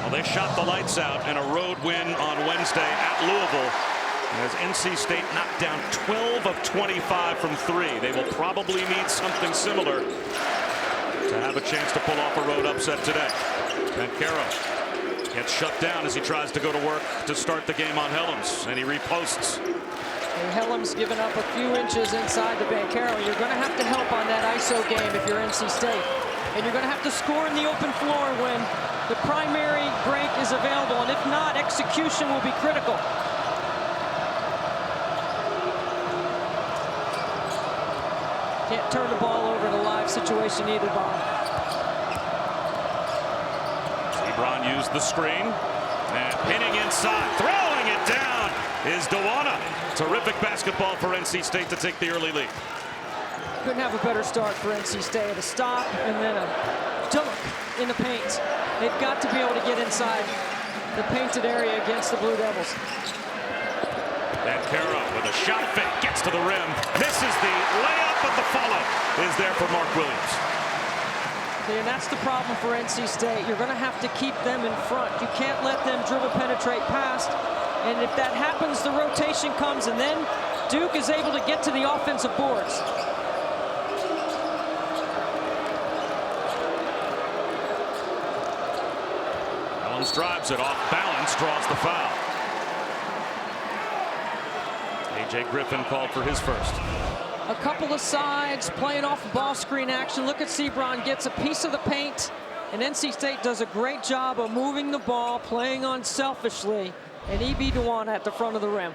Well, they shot the lights out in a road win on Wednesday at Louisville, as NC State knocked down 12 of 25 from 3. They will probably need something similar to have a chance to pull off a road upset today. Bancaro gets shut down as he tries to go to work to start the game on Helms, and he reposts. And Helms giving up a few inches inside the Bancaro. You're going to have to help on that ISO game if you're NC State. And you're going to have to score in the open floor when the primary break is available. And if not, execution will be critical. Can't turn the ball over in a live situation either, Bob. Sebron used the screen and pinning inside, throwing it down is Duana. Terrific basketball for NC State to take the early lead. Couldn't have a better start for NC State. A stop and then a dunk in the paint. They've got to be able to get inside the painted area against the Blue Devils. Bancaro with a shot fake, gets to the rim, misses the layup, but the follow is there for Mark Williams. Okay, and that's the problem for NC State. You're going to have to keep them in front. You can't let them dribble penetrate past. And if that happens, the rotation comes, and then Duke is able to get to the offensive boards. Helms drives it off balance, draws the foul. A.J. Griffin called for his first. A couple of sides playing off ball screen action. Look at Sebron, gets a piece of the paint, and NC State does a great job of moving the ball, playing unselfishly, and E.B. Duana at the front of the rim.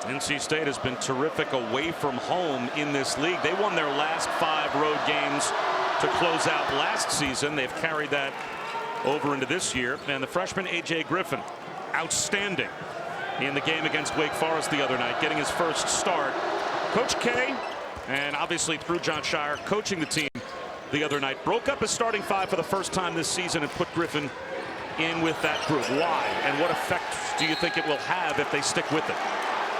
NC State has been terrific away from home in this league. They won their last 5 road games to close out last season. They've carried that over into this year. And the freshman A.J. Griffin, outstanding in the game against Wake Forest the other night, getting his first start. Coach K, and obviously through John Shire, coaching the team the other night, broke up his starting 5 for the first time this season and put Griffin in with that group. Why? And what effect do you think it will have if they stick with it?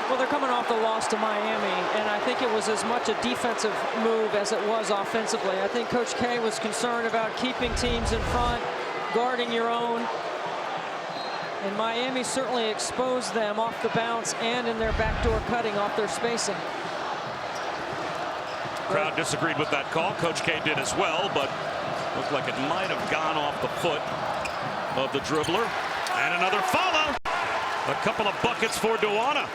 Well, they're coming off the loss to Miami, and I think it was as much a defensive move as it was offensively. I think Coach K was concerned about keeping teams in front, guarding your own. And Miami certainly exposed them off the bounce and in their backdoor cutting off their spacing. Crowd disagreed with that call. Coach K did as well, but looked like it might have gone off the foot of the dribbler. And another follow. A couple of buckets for Duana.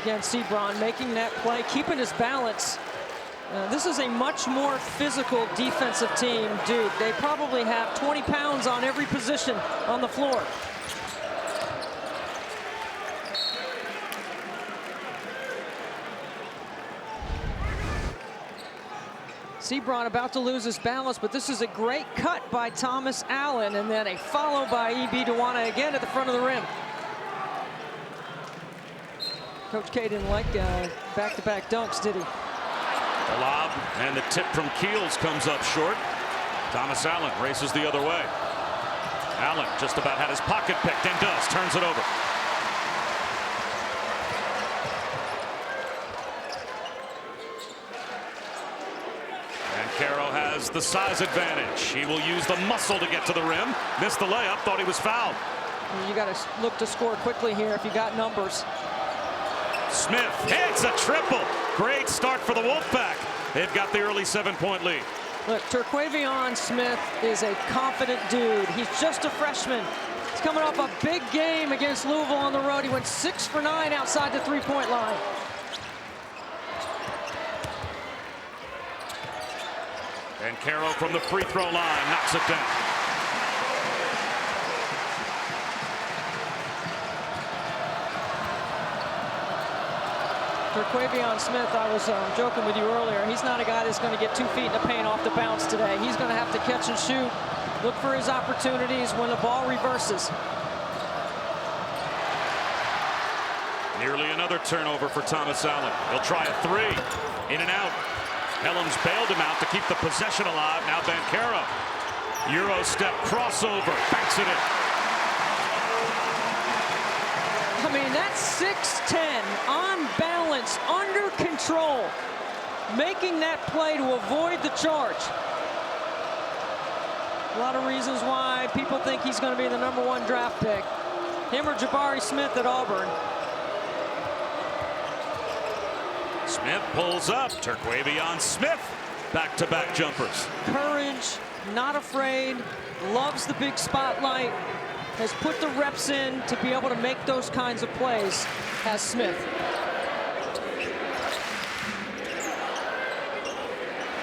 Again, Sebron making that play, keeping his balance. This is a much more physical defensive team, Duke. They probably have 20 pounds on every position on the floor. Sebron about to lose his balance, but this is a great cut by Thomas Allen, and then a follow by E.B. Duana again at the front of the rim. Coach K didn't like back-to-back dunks, did he? The lob and the tip from Keels comes up short. Thomas Allen races the other way. Allen just about had his pocket picked and does, turns it over. Bancaro has the size advantage. He will use the muscle to get to the rim. Missed the layup, thought he was fouled. You got to look to score quickly here if you got numbers. Smith hits a triple. Great start for the Wolfpack. They've got the early 7-point lead. Look, Terquavion Smith is a confident dude. He's just a freshman. He's coming off a big game against Louisville on the road. He went 6 for 9 outside the 3-point line. And Caro from the free throw line knocks it down. Terquavion Smith, I was joking with you earlier. He's not a guy that's going to get 2 feet in the paint off the bounce today. He's going to have to catch and shoot, look for his opportunities when the ball reverses. Nearly another turnover for Thomas Allen. He'll try a 3. In and out. Helms bailed him out to keep the possession alive. Now Bancaro. Euro step crossover. Banks it in. I mean, that's 6'10", on balance, under control. making that play to avoid the charge. A lot of reasons why people think he's going to be the #1 draft pick. Him or Jabari Smith at Auburn. Smith pulls up. Terquavion Smith. Back-to-back jumpers. Courage, not afraid, loves the big spotlight, has put the reps in to be able to make those kinds of plays, has Smith.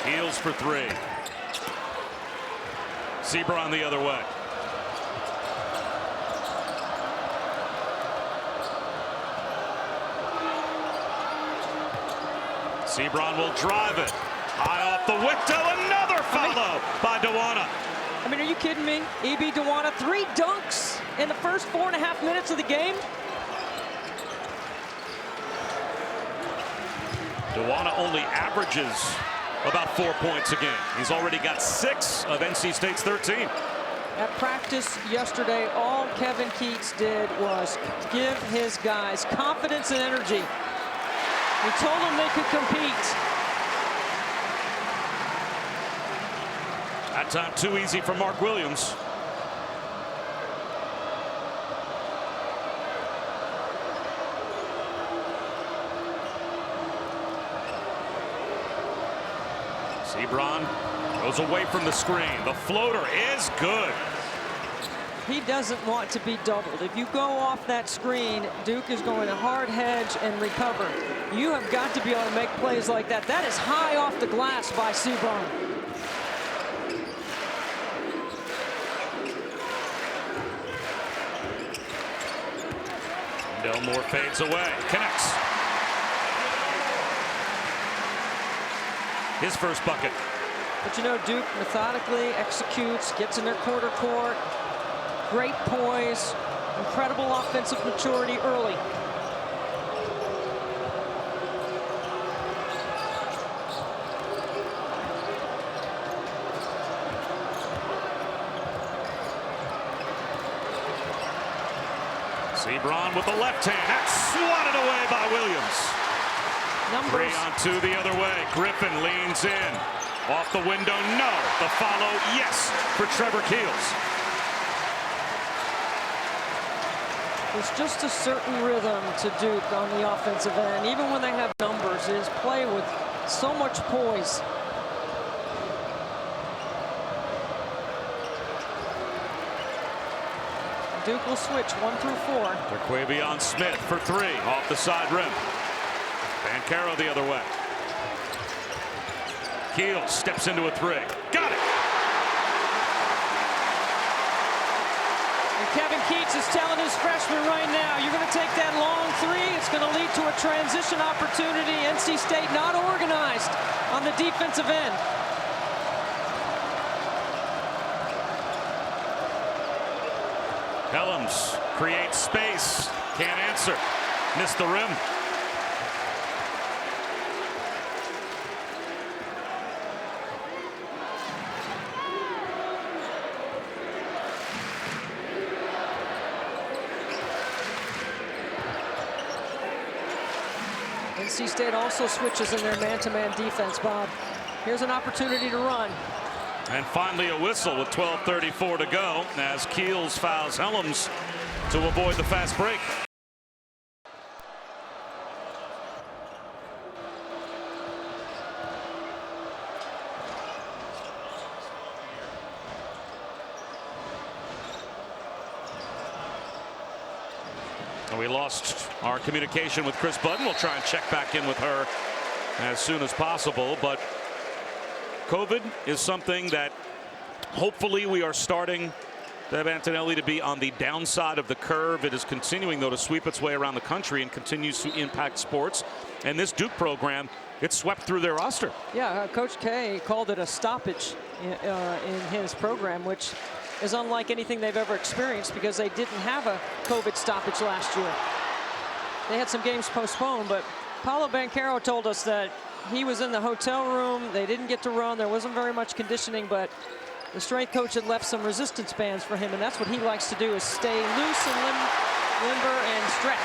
Heels for 3. Sebron the other way. Sebron will drive it. High off the window. Another follow by Duana. I mean, are you kidding me? E.B. Duana, 3 dunks in the first 4.5 minutes of the game. Duana only averages about 4 points a game. He's already got 6 of NC State's 13. At practice yesterday, all Kevin Keats did was give his guys confidence and energy. He told them they could compete. That time too easy for Mark Williams. Sebron goes away from the screen. The floater is good. He doesn't want to be doubled. If you go off that screen, Duke is going to hard hedge and recover. You have got to be able to make plays like that. That is high off the glass by Sebron. Delmore fades away, connects. His first bucket. But you know, Duke methodically executes, gets in their quarter court. Great poise, incredible offensive maturity early. Sebron with the left hand. That's swatted away by Williams. Numbers. 3 on 2 the other way. Griffin leans in. Off the window, no. The follow, yes, for Trevor Keels. There's just a certain rhythm to Duke on the offensive end. Even when they have numbers, it is play with so much poise. Duke will switch 1 through 4. Terquavion Smith for 3 off the side rim. Banchero the other way. Keels steps into a 3. Got it. And Kevin Keats is telling his freshman right now, you're going to take that long 3. It's going to lead to a transition opportunity. NC State not organized on the defensive end. Helms creates space. Can't answer. Missed the rim. NC State also switches in their man-to-man defense, Bob. Here's an opportunity to run. And finally a whistle with 12:34 to go as Keels fouls Helms to avoid the fast break. And we lost our communication with Chris Budden. We'll try and check back in with her as soon as possible, but COVID is something that hopefully we are starting to have Antonelli to be on the downside of the curve. It is continuing, though, to sweep its way around the country and continues to impact sports. And this Duke program, it swept through their roster. Yeah, Coach K called it a stoppage in his program, which is unlike anything they've ever experienced because they didn't have a COVID stoppage last year. They had some games postponed, but Paolo Banchero told us that he was in the hotel room. They didn't get to run. There wasn't very much conditioning, but the strength coach had left some resistance bands for him, and that's what he likes to do, is stay loose and limber and stretch.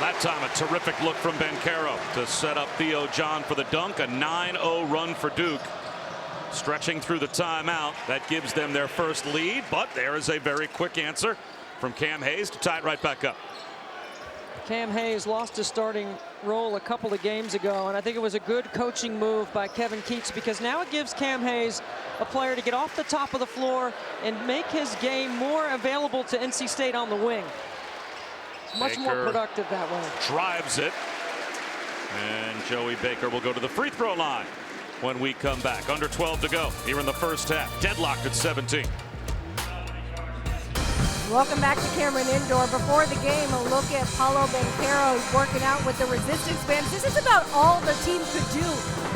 That time a terrific look from Bencaro to set up Theo John for the dunk. A 9-0 run for Duke. Stretching through the timeout. That gives them their first lead, but there is a very quick answer from Cam Hayes to tie it right back up. Cam Hayes lost his starting role a couple of games ago, and I think it was a good coaching move by Kevin Keats, because now it gives Cam Hayes a player to get off the top of the floor and make his game more available to NC State on the wing. Much more productive that way. Drives it, and Joey Baker will go to the free throw line when we come back. Under 12 to go here in the first half. Deadlocked at 17. Welcome back to Cameron Indoor. Before the game, a look at Paulo Bencaro working out with the resistance bands. This is about all the team could do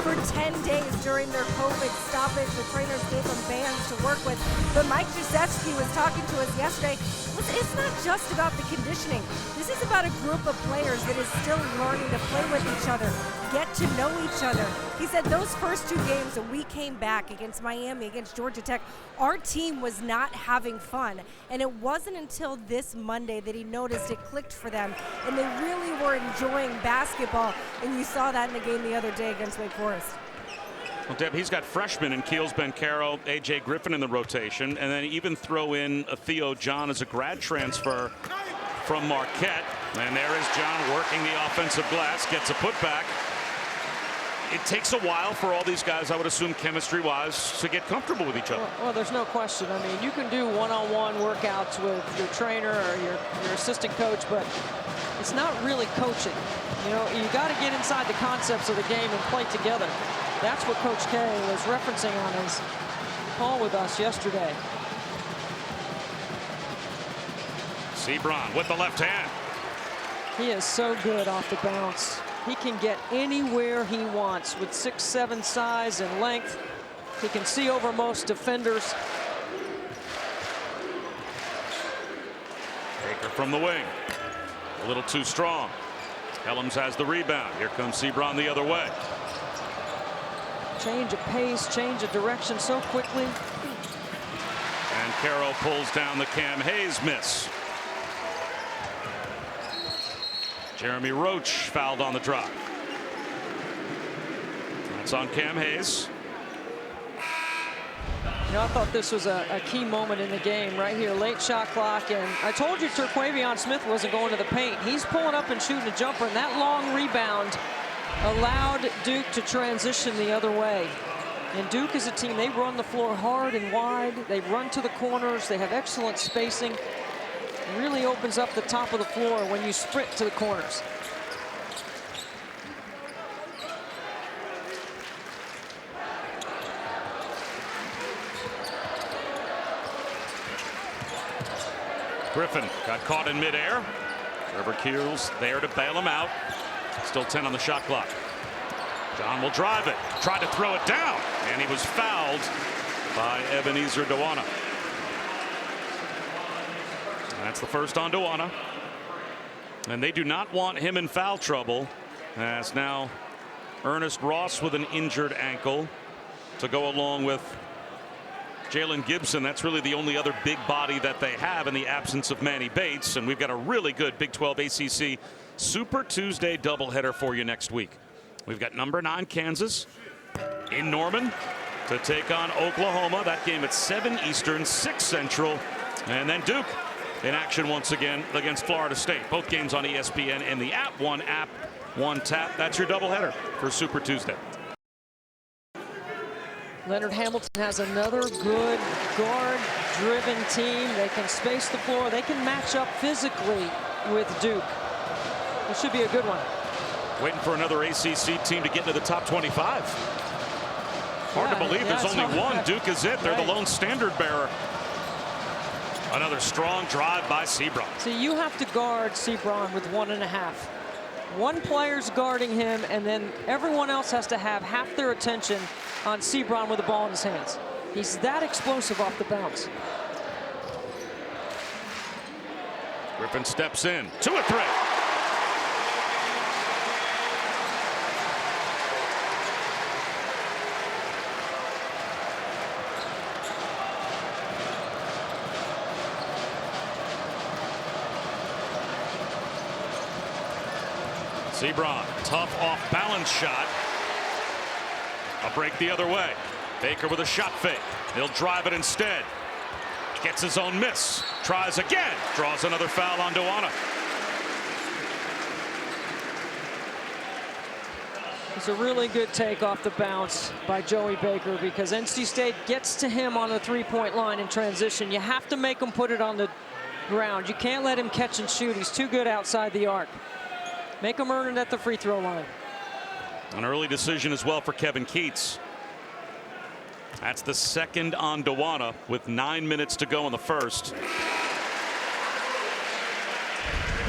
for 10 days during their COVID stoppage. The trainers gave them bands to work with. But Mike Krzyzewski was talking to us yesterday. It's not just about the conditioning. This is about a group of players that is still learning to play with each other, get to know each other. He said those first two games that we came back against Miami, against Georgia Tech, our team was not having fun. And it wasn't until this Monday that he noticed it clicked for them. And they really were enjoying basketball. And you saw that in the game the other day against Wake Forest. Well, Deb, he's got freshmen in Keels, Bencaro, A.J. Griffin in the rotation, and then even throw in a Theo John as a grad transfer from Marquette. And there is John working the offensive glass, gets a putback. It takes a while for all these guys, I would assume, chemistry-wise, to get comfortable with each other. Well, there's no question. I mean, you can do one-on-one workouts with your trainer or your assistant coach, but it's not really coaching. You know, you got to get inside the concepts of the game and play together. That's what Coach K was referencing on his call with us yesterday. Sebron with the left hand. He is so good off the bounce. He can get anywhere he wants with 6'7" size and length. He can see over most defenders. Baker from the wing. A little too strong. Helms has the rebound. Here comes Sebron the other way. Change of pace, change of direction so quickly. And Carroll pulls down the Cam Hayes miss. Jeremy Roach fouled on the drive. That's on Cam Hayes. You know, I thought this was a key moment in the game right here, late shot clock, and I told you Terquavion Smith wasn't going to the paint. He's pulling up and shooting a jumper, and that long rebound allowed Duke to transition the other way. And Duke is a team, they run the floor hard and wide. They run to the corners. They have excellent spacing. It really opens up the top of the floor when you sprint to the corners. Griffin got caught in midair. Trevor Keels there to bail him out. Still 10 on the shot clock. John will drive it. Tried to throw it down, and he was fouled by Ebenezer Dwana. That's the first on Dwana. And they do not want him in foul trouble, as now Ernest Ross with an injured ankle to go along with Jalen Gibson. That's really the only other big body that they have in the absence of Manny Bates. And we've got a really good Big 12 ACC Super Tuesday doubleheader for you next week. We've got number 9 Kansas in Norman to take on Oklahoma. That game at 7 Eastern, 6 Central. And then Duke in action once again against Florida State. Both games on ESPN and the app. One app, one tap. That's your doubleheader for Super Tuesday. Leonard Hamilton has another good guard-driven team. They can space the floor. They can match up physically with Duke. It should be a good one. Waiting for another ACC team to get into the top 25. Hard to believe there's only one. Duke is it. They're the lone standard bearer. Another strong drive by Sebron. See, you have to guard Sebron with 1.5. One player's guarding him, and then everyone else has to have half their attention on Sebron with the ball in his hands. He's that explosive off the bounce. Griffin steps in. 2 or 3. Sebron, tough off-balance shot. A break the other way. Baker with a shot fake. He'll drive it instead. Gets his own miss. Tries again. Draws another foul on Duana. It's a really good take off the bounce by Joey Baker because NC State gets to him on the three-point line in transition. You have to make him put it on the ground. You can't let him catch and shoot. He's too good outside the arc. Make him earn it at the free throw line. An early decision as well for Kevin Keats. That's the second on Duana with 9 minutes to go in the first.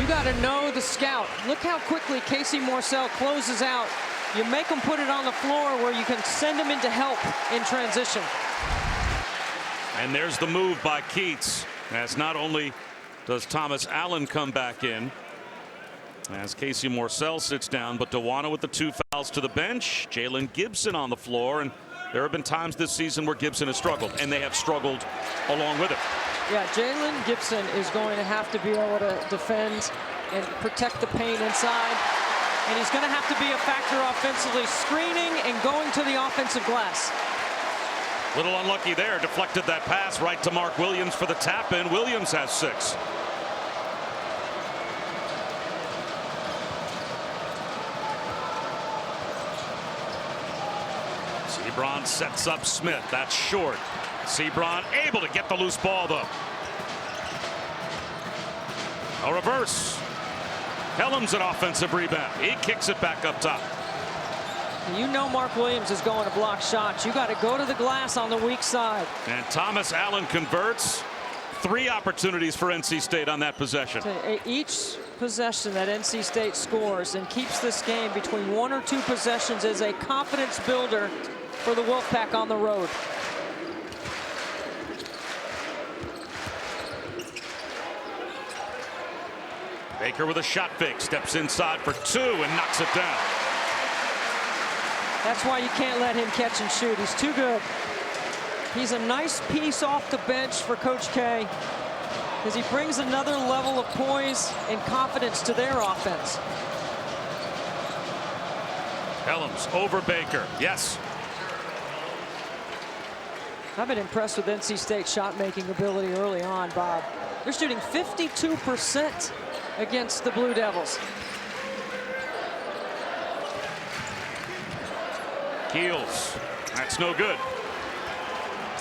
You got to know the scout. Look how quickly Casey Morsell closes out. You make him put it on the floor where you can send him into help in transition. And there's the move by Keats, as not only does Thomas Allen come back in as Casey Morsell sits down, but Duana with the 2 fouls to the bench. Jalen Gibson on the floor, and there have been times this season where Gibson has struggled, and they have struggled along with it. Yeah, Jalen Gibson is going to have to be able to defend and protect the paint inside. And he's going to have to be a factor offensively, screening and going to the offensive glass. Little unlucky there. Deflected that pass right to Mark Williams for the tap in. Williams has 6. Sebron sets up Smith. That's short. Sebron able to get the loose ball, though. A reverse. Helms an offensive rebound. He kicks it back up top. You know Mark Williams is going to block shots. You got to go to the glass on the weak side. And Thomas Allen converts. 3 opportunities for NC State on that possession. Each possession that NC State scores and keeps this game between 1 or 2 possessions is a confidence builder for the Wolfpack on the road. Baker with a shot fake, steps inside for 2 and knocks it down. That's why you can't let him catch and shoot. He's too good. He's a nice piece off the bench for Coach K because he brings another level of poise and confidence to their offense. Helms over Baker. Yes. I've been impressed with NC State's shot-making ability early on, Bob. They're shooting 52% against the Blue Devils. Keels. That's no good.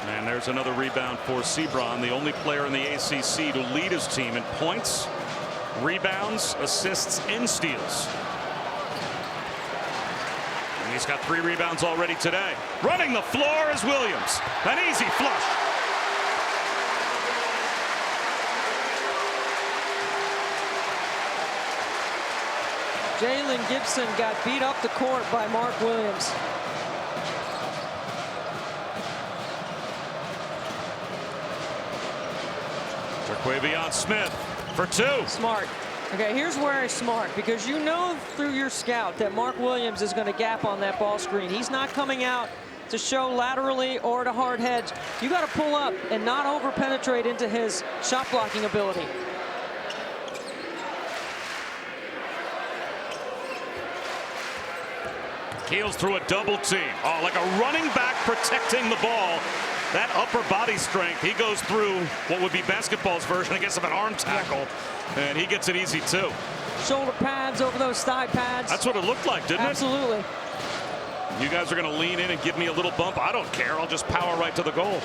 And there's another rebound for Sebron, the only player in the ACC to lead his team in points, rebounds, assists, and steals. And he's got 3 rebounds already today. Running the floor is Williams. An easy flush. Jalen Gibson got beat up the court by Mark Williams. Terquavion Smith for 2. Smart. Okay, here's where it's smart, because you know through your scout that Mark Williams is going to gap on that ball screen. He's not coming out to show laterally or to hard hedge. You got to pull up and not over penetrate into his shot blocking ability. Keels through a double team. Oh, like a running back protecting the ball. That upper body strength. He goes through what would be basketball's version, I guess, of an arm tackle. And he gets it easy, too. Shoulder pads over those thigh pads. That's what it looked like, didn't Absolutely. it? You guys are going to lean in and give me a little bump. I don't care. I'll just power right to the goal.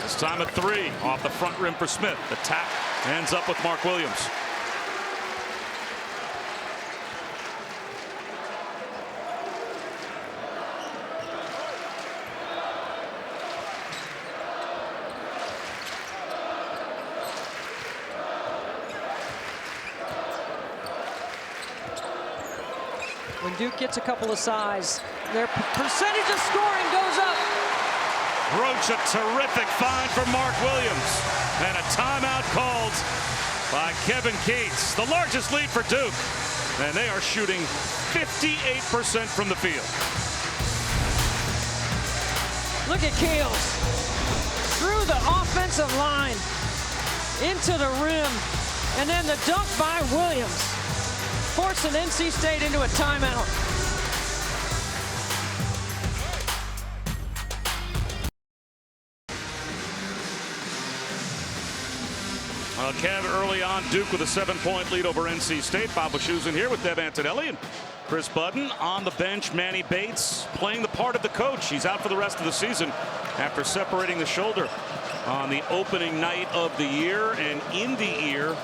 This time at 3 off the front rim for Smith. The tap ends up with Mark Williams. When Duke gets a couple of size, their percentage of scoring goes up. Roach, a terrific find for Mark Williams. And a timeout called by Kevin Keats. The largest lead for Duke. And they are shooting 58% from the field. Look at Keels. Through the offensive line, into the rim, and then the dunk by Williams. forcing NC State into a timeout. Kev, early on, Duke with a 7-point lead over NC State. Bob Wischusen here with Deb Antonelli and Chris Budden. On the bench, Manny Bates playing the part of the coach. He's out for the rest of the season after separating the shoulder on the opening night of the year and in the ear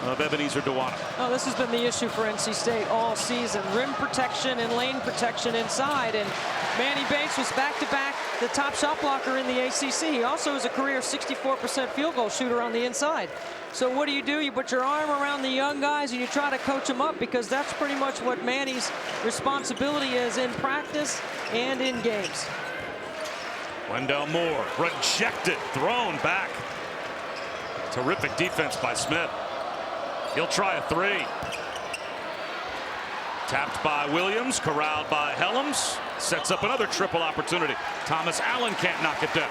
of Ebenezer Dewana. Oh, this has been the issue for NC State all season. Rim protection and lane protection inside. And Manny Bates was back-to-back the top shot blocker in the ACC. He also is a career 64% field goal shooter on the inside. So what do? You put your arm around the young guys and you try to coach them up, because that's pretty much what Manny's responsibility is in practice and in games. Wendell Moore rejected, thrown back. Terrific defense by Smith. He'll try a three. Tapped by Williams, corralled by Helms. Sets up another triple opportunity. Thomas Allen can't knock it down.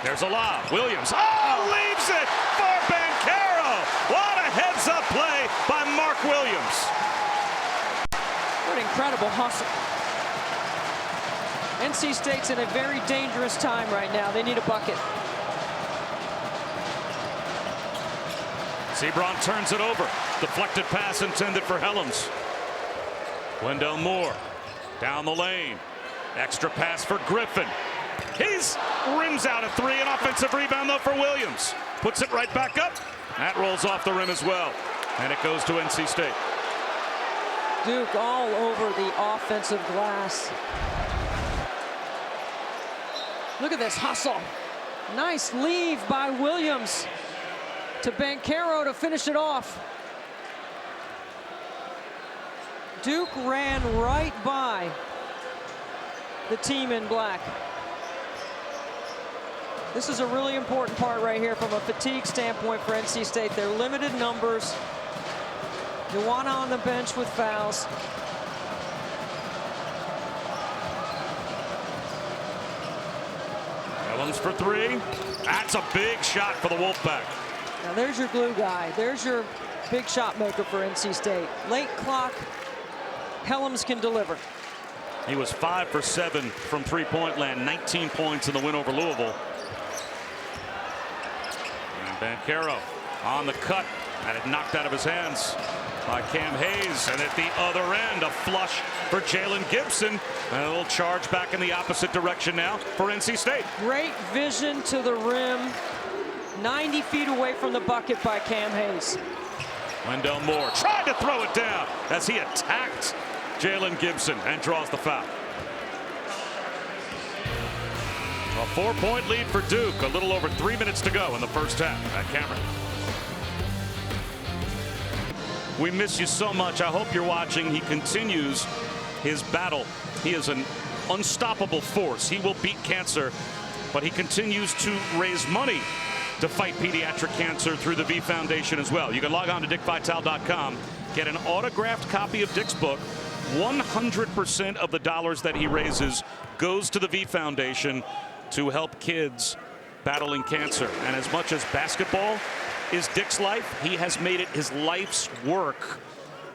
There's a lob. Williams, leaves it for Banchero. What a heads-up play by Mark Williams. What incredible hustle. NC State's in a very dangerous time right now. They need a bucket. Sebron turns it over. Deflected pass intended for Helms. Wendell Moore down the lane. Extra pass for Griffin. He's rims out a three. An offensive rebound, though, for Williams. Puts it right back up. That rolls off the rim as well. And it goes to NC State. Duke all over the offensive glass. Look at this hustle. Nice leave by Williams to Banchero to finish it off. Duke ran right by the team in black. This is a really important part right here from a fatigue standpoint for NC State. They're limited numbers. Dewana on the bench with fouls. Helms for three. That's a big shot for the Wolfpack. Now there's your glue guy. There's your big shot maker for NC State. Late clock, Helms can deliver. He was 5 for 7 from three-point land, 19 points in the win over Louisville. And Banchero on the cut. Had it knocked out of his hands by Cam Hayes. And at the other end, a flush for Jalen Gibson. And a little charge back in the opposite direction now for NC State. Great vision to the rim. 90 feet away from the bucket by Cam Hayes. Wendell Moore tried to throw it down as he attacked Jalen Gibson and draws the foul. A 4-point lead for Duke. A little over 3 minutes to go in the first half. At Cameron. We miss you so much. I hope you're watching. He continues his battle. He is an unstoppable force. He will beat cancer, but he continues to raise money to fight pediatric cancer through the V Foundation as well. You can log on to dickvitale.com, get an autographed copy of Dick's book. 100% of the dollars that he raises goes to the V Foundation to help kids battling cancer. And as much as basketball is Dick's life, he has made it his life's work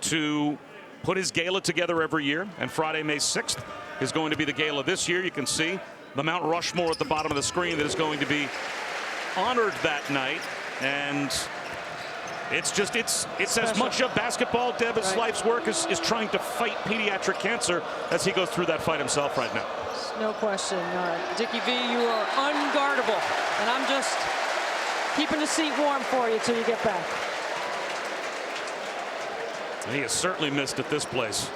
to put his gala together every year. And Friday, May 6th is going to be the gala this year. You can see the Mount Rushmore at the bottom of the screen that is going to be honored that night. And it's as much of basketball, Deb, as life's work is trying to fight pediatric cancer as he goes through that fight himself right now. No question. Dickie V, you are unguardable. And I'm just keeping the seat warm for you till you get back. And he has certainly missed at this place.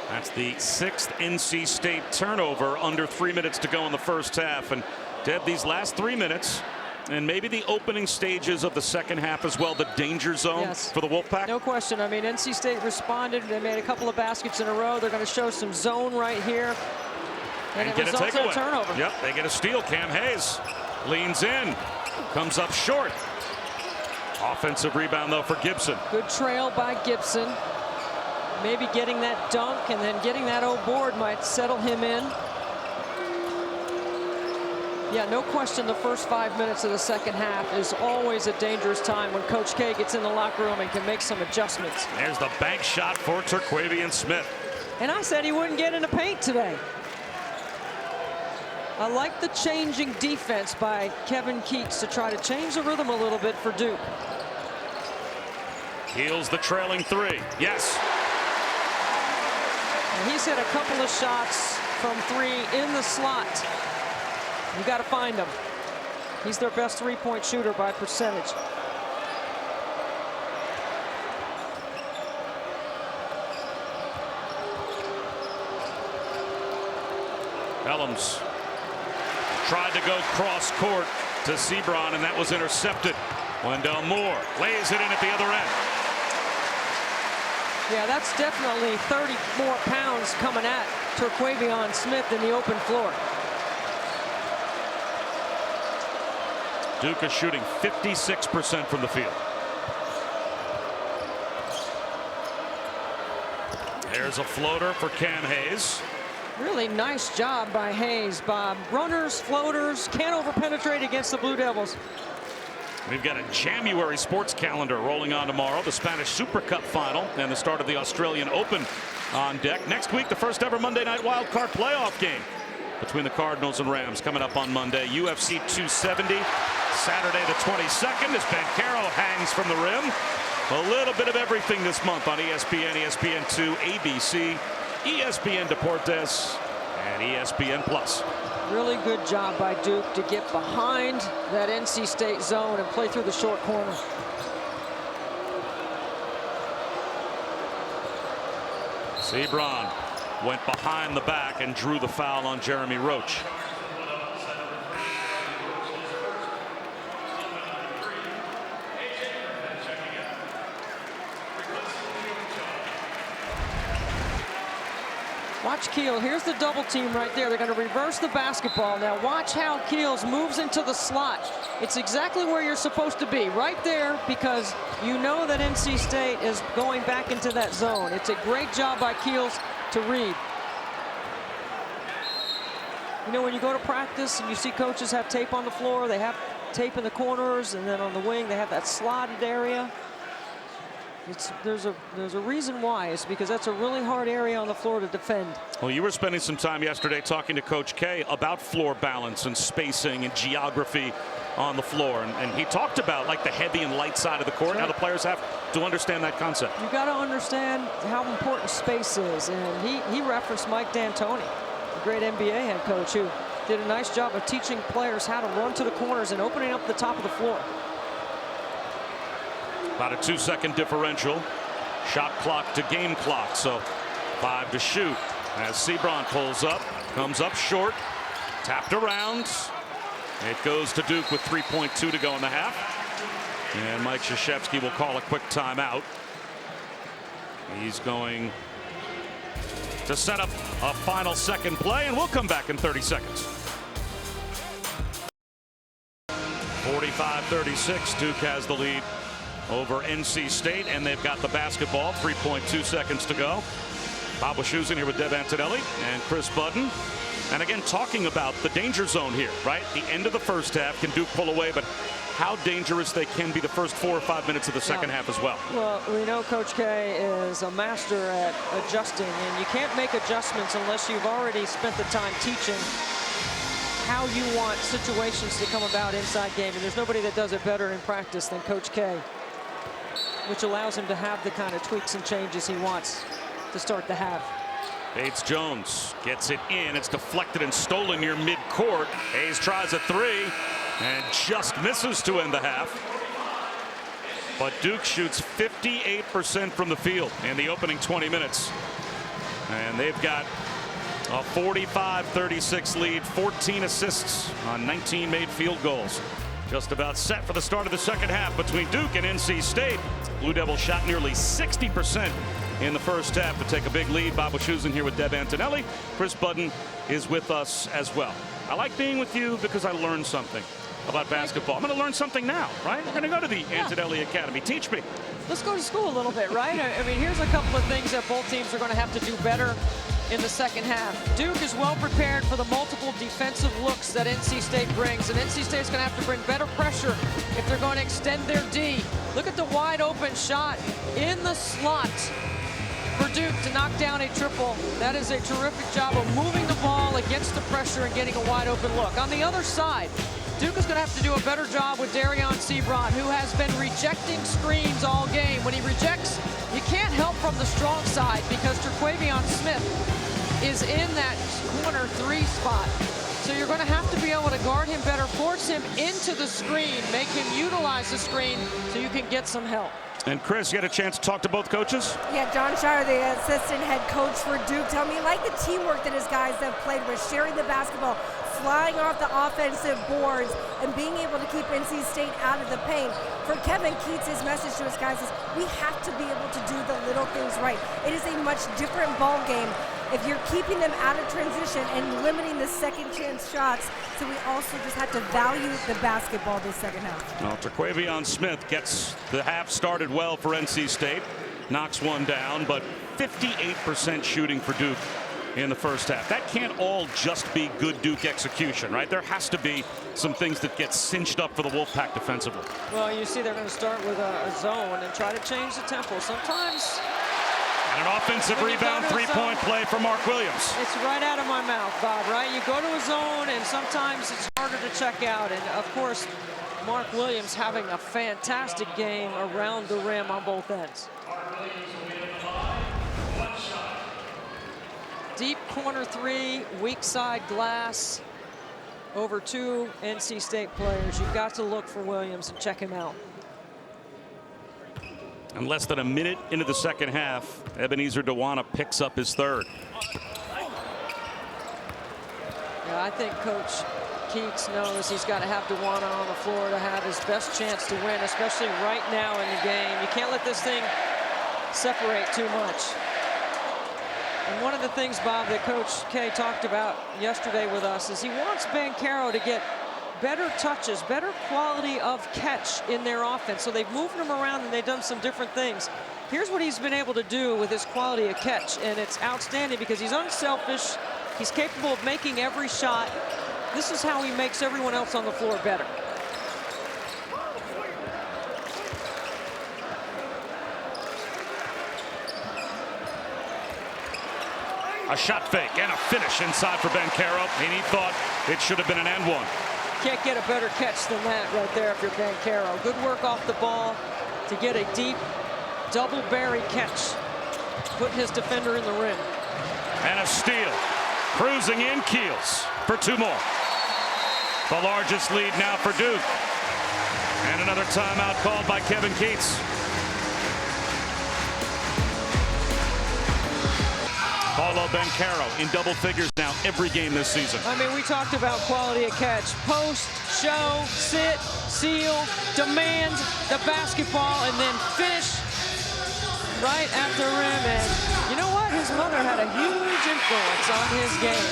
That's the 6th NC State turnover under 3 minutes to go in the first half. And Deb, these last 3 minutes, and maybe the opening stages of the second half as well, the danger zone for the Wolfpack. No question. I mean, NC State responded. They made a couple of baskets in a row. They're going to show some zone right here. And it results in a turnover. Yep, they get a steal. Cam Hayes leans in, comes up short. Offensive rebound, though, for Gibson. Good trail by Gibson. Maybe getting that dunk and then getting that board might settle him in. Yeah, no question the first 5 minutes of the second half is always a dangerous time when Coach K gets in the locker room and can make some adjustments. There's the bank shot for Terquavian Smith. And I said he wouldn't get in the paint today. I like the changing defense by Kevin Keats to try to change the rhythm a little bit for Duke. Heals the trailing three. Yes. And he's hit a couple of shots from three in the slot. You got to find him. He's their best three-point shooter by percentage. Ellams tried to go cross court to Sebron, and that was intercepted. Wendell Moore lays it in at the other end. Yeah, that's definitely 30 more pounds coming at Terquavian Smith in the open floor. Duke is shooting 56% from the field. There's a floater for Cam Hayes. Really nice job by Hayes, Bob. Runners, floaters, can't over-penetrate against the Blue Devils. We've got a January sports calendar rolling on tomorrow. The Spanish Super Cup final and the start of the Australian Open on deck. Next week, the first ever Monday night wildcard playoff game between the Cardinals and Rams coming up on Monday. UFC 270, Saturday the 22nd, as Banchero hangs from the rim. A little bit of everything this month on ESPN, ESPN2, ABC, ESPN Deportes, and ESPN Plus. Really good job by Duke to get behind that NC State zone and play through the short corner. Sebron went behind the back and drew the foul on Jeremy Roach. Watch Keel. Here's the double team right there. They're going to reverse the basketball. Now watch how Keels moves into the slot. It's exactly where you're supposed to be, right there, because you know that NC State is going back into that zone. It's a great job by Keels to read. You know, when you go to practice and you see coaches have tape on the floor, they have tape in the corners, and then on the wing they have that slotted area. There's a reason why. It's because that's a really hard area on the floor to defend. Well, you were spending some time yesterday talking to Coach K about floor balance and spacing and geography on the floor, and he talked about like the heavy and light side of the court. Now the players have to understand that concept. You got to understand how important space is, and he referenced Mike D'Antoni, the great NBA head coach, who did a nice job of teaching players how to run to the corners and opening up the top of the floor. About a 2-second differential. Shot clock to game clock, so 5 to shoot. As Sebron pulls up, comes up short, tapped around. It goes to Duke with 3.2 to go in the half. And Mike Krzyzewski will call a quick timeout. He's going to set up a final second play, and we'll come back in 30 seconds. 45-36, Duke has the lead over NC State, and they've got the basketball. 3.2 seconds to go. Bob Wischusen here with Deb Antonelli and Chris Budden. And again, talking about the danger zone here, right? The end of the first half, can Duke pull away, but how dangerous they can be the first 4 or 5 minutes of the second half as well. Well, we know Coach K is a master at adjusting, and you can't make adjustments unless you've already spent the time teaching how you want situations to come about inside game. And there's nobody that does it better in practice than Coach K, which allows him to have the kind of tweaks and changes he wants to start the half. Bates Jones gets it in. It's deflected and stolen near midcourt. Hayes tries a three and just misses to end the half. But Duke shoots 58% from the field in the opening 20 minutes. And they've got a 45-36 lead, 14 assists on 19 made field goals. Just about set for the start of the second half between Duke and NC State. Blue Devils shot nearly 60% in the first half to take a big lead. Bob Wischusen here with Deb Antonelli. Chris Budden is with us as well. I like being with you because I learned something about basketball. I'm going to learn something now, right? We're going to go to the Antenelli Academy. Teach me. Let's go to school a little bit, right? I mean, here's a couple of things that both teams are going to have to do better in the second half. Duke is well prepared for the multiple defensive looks that NC State brings, and NC State's going to have to bring better pressure if they're going to extend their D. Look at the wide open shot in the slot for Duke to knock down a triple. That is a terrific job of moving the ball against the pressure and getting a wide open look. On the other side, Duke is going to have to do a better job with Darion Sebron, who has been rejecting screens all game. When he rejects, you can't help from the strong side because Terquavion Smith is in that corner 3 spot. So you're going to have to be able to guard him better, force him into the screen, make him utilize the screen so you can get some help. And Chris, you had a chance to talk to both coaches? Yeah, John Shire, the assistant head coach for Duke, tell me, like the teamwork that his guys have played with, sharing the basketball, flying off the offensive boards, and being able to keep NC State out of the paint. For Kevin Keats, his message to his guys is, we have to be able to do the little things right. It is a much different ball game if you're keeping them out of transition and limiting the second chance shots. So we also just have to value the basketball this second half. Well, Terquavion Smith gets the half started well for NC State, knocks one down, but 58% shooting for Duke in the first half. That can't all just be good Duke execution, right? There has to be some things that get cinched up for the Wolfpack defensively. Well, you see they're going to start with a zone and try to change the tempo. Sometimes. And an offensive rebound, 3-point play for Mark Williams. It's right out of my mouth, Bob, right? You go to a zone and sometimes it's harder to check out. And of course, Mark Williams having a fantastic game around the rim on both ends. Deep corner 3, weak side glass over 2 NC State players. You've got to look for Williams and check him out. And less than a minute into the second half, Ebenezer Dewana picks up his third. Yeah, I think Coach Keats knows he's got to have Dewana on the floor to have his best chance to win, especially right now in the game. You can't let this thing separate too much. And one of the things, Bob, that Coach K talked about yesterday with us is he wants Banchero to get better touches, better quality of catch in their offense. So they've moved him around and they've done some different things. Here's what he's been able to do with his quality of catch, and it's outstanding because he's unselfish. He's capable of making every shot. This is how he makes everyone else on the floor better. A shot fake and a finish inside for Banchero, and he thought it should have been an and one. Can't get a better catch than that right there if you're Banchero. Good work off the ball to get a deep double Barry catch, putting his defender in the rim. And a steal. Cruising in, Keels for 2 more. The largest lead now for Duke. And another timeout called by Kevin Keats. Paulo Banchero in double figures now every game this season. I mean, we talked about quality of catch. Post, show, sit, seal, demand the basketball, and then finish right at the rim. And you know what? His mother had a huge influence on his game.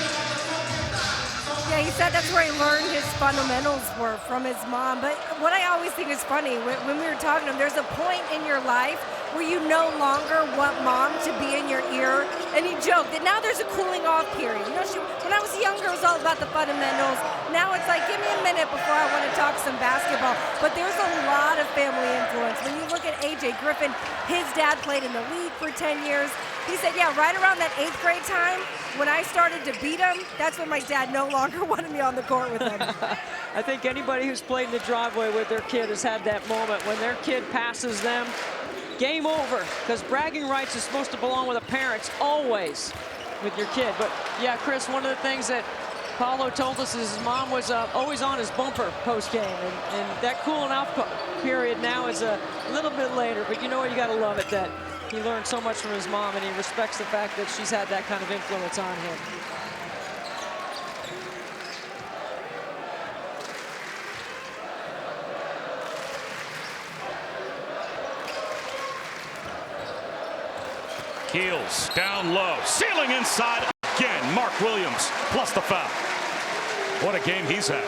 Yeah, he said that's where he learned his fundamentals were, from his mom. But what I always think is funny, when we were talking to him, there's a point in your life where you no longer want mom to be in your ear. And he joked that now there's a cooling off period. You know, when I was younger, it was all about the fundamentals. Now it's like, give me a minute before I want to talk some basketball. But there's a lot of family influence. When you look at A.J. Griffin, his dad played in the league for 10 years. He said, yeah, right around that 8th grade time, when I started to beat him, that's when my dad no longer wanted me on the court with him. I think anybody who's played in the driveway with their kid has had that moment when their kid passes them. Game over, because bragging rights is supposed to belong with the parents always with your kid. But yeah, Chris, one of the things that Paulo told us is his mom was always on his bumper post-game, and that cooling off period now is a little bit later. But you know what, you got to love it that he learned so much from his mom, and he respects the fact that she's had that kind of influence on him. Keels down low, sealing inside again. Mark Williams plus the foul. What a game he's had.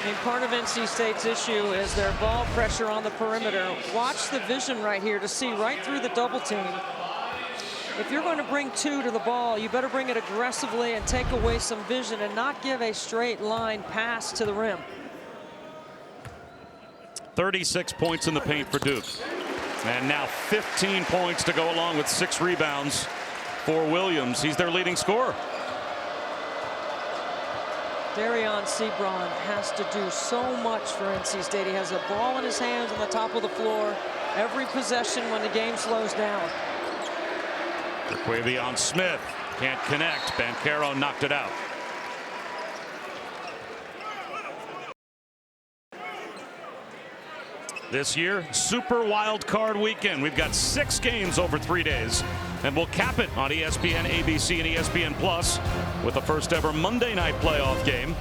I mean, part of NC State's issue is their ball pressure on the perimeter. Watch the vision right here to see right through the double team. if you're going to bring 2 to the ball, you better bring it aggressively and take away some vision and not give a straight line pass to the rim. 36 points in the paint for Duke. And now 15 points to go along with 6 rebounds for Williams. He's their leading scorer. Darion Sebron has to do so much for NC State. He has a ball in his hands on the top of the floor every possession when the game slows down. Quavion Smith can't connect. Banchero knocked it out. This year, Super Wild Card Weekend. We've got 6 games over 3 days, and we'll cap it on ESPN, ABC, and ESPN Plus with the first ever Monday night playoff game.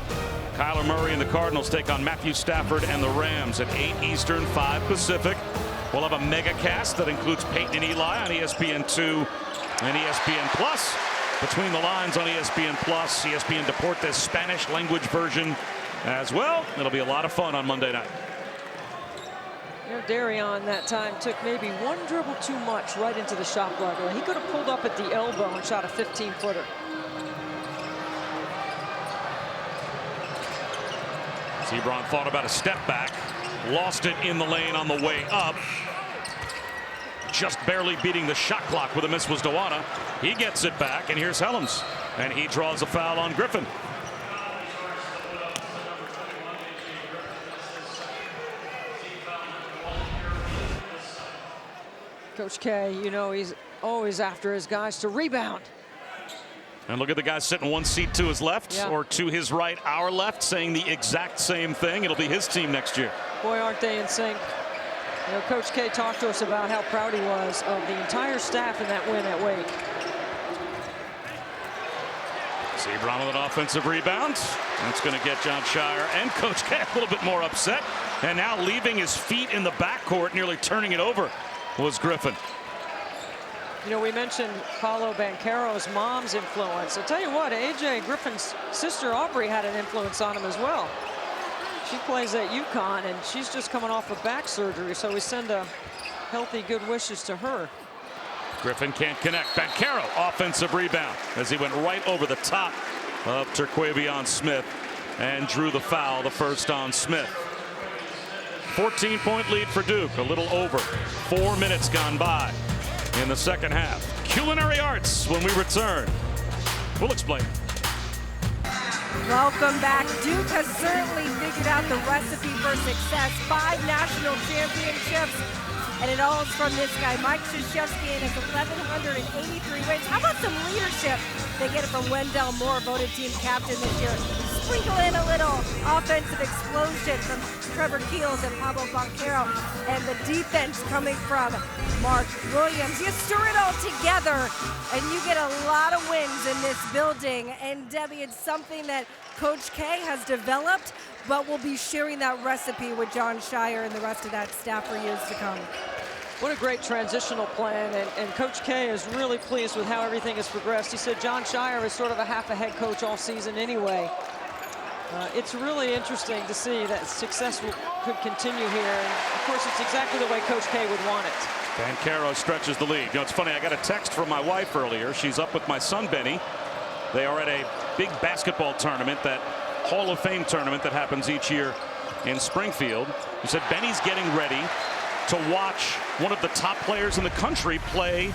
Kyler Murray and the Cardinals take on Matthew Stafford and the Rams at 8 Eastern, 5 Pacific. We'll have a mega cast that includes Peyton and Eli on ESPN2 and ESPN Plus. Between the Lines on ESPN Plus, ESPN Deportes Spanish language version as well. It'll be a lot of fun on Monday night. You know, Darion that time took maybe 1 dribble too much right into the shot block. He could have pulled up at the elbow and shot a 15-footer. Sebron thought about a step back, lost it in the lane on the way up. Just barely beating the shot clock with a miss was Dawana. He gets it back, and here's Helms, and he draws a foul on Griffin. Coach K, you know, he's always after his guys to rebound. And look at the guy sitting 1 seat to his left, or to his right, our left, saying the exact same thing. It'll be his team next year. Boy, aren't they in sync. You know, Coach K talked to us about how proud he was of the entire staff in that win at Wake. Sebron with an offensive rebound. That's going to get Jon Scheyer and Coach K a little bit more upset. And now leaving his feet in the backcourt, nearly turning it over, was Griffin. You know, we mentioned Paolo Banchero's mom's influence. I'll tell you what, AJ Griffin's sister Aubrey had an influence on him as well. She plays at UConn, and she's just coming off of back surgery, so we send a healthy good wishes to her. Griffin can't connect. Banchero, offensive rebound, as he went right over the top of Terquavion Smith and drew the foul, the first on Smith. 14-point lead for Duke, a little over. 4 minutes gone by in the second half. Culinary arts when we return. We'll explain. Welcome back. Duke has certainly figured out the recipe for success. 5 national championships, and it all is from this guy, Mike Krzyzewski, and his 1,183 wins. How about some leadership? They get it from Wendell Moore, voted team captain this year. Sprinkle in a little offensive explosion from Trevor Keels and Pablo Banchero, and the defense coming from Mark Williams. You stir it all together, and you get a lot of wins in this building. And Debbie, it's something that Coach K has developed, but we'll be sharing that recipe with Jon Scheyer and the rest of that staff for years to come. What a great transitional plan, and Coach K is really pleased with how everything has progressed. He said Jon Scheyer is sort of a half a head coach all season anyway. It's really interesting to see that success could continue here, and of course it's exactly the way Coach K would want it. Banchero stretches the lead. You know, it's funny, I got a text from my wife earlier. She's up with my son Benny. They are at a big basketball tournament, that Hall of Fame tournament that happens each year in Springfield. He said Benny's getting ready to watch one of the top players in the country play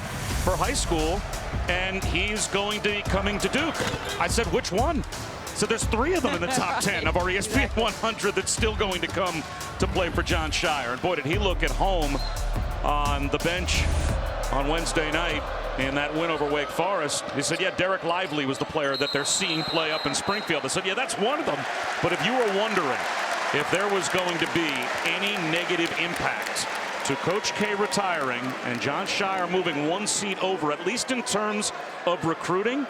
for high school, and he's going to be coming to Duke. I said, which one? So there's 3 of them in the top 10 of our ESPN 100 that's still going to come to play for Jon Scheyer. And boy, did he look at home on the bench on Wednesday night in that win over Wake Forest. He said, yeah, Derek Lively was the player that they're seeing play up in Springfield. I said, yeah, that's one of them. But if you were wondering if there was going to be any negative impact to Coach K retiring and Jon Scheyer moving 1 seat over, at least in terms of recruiting,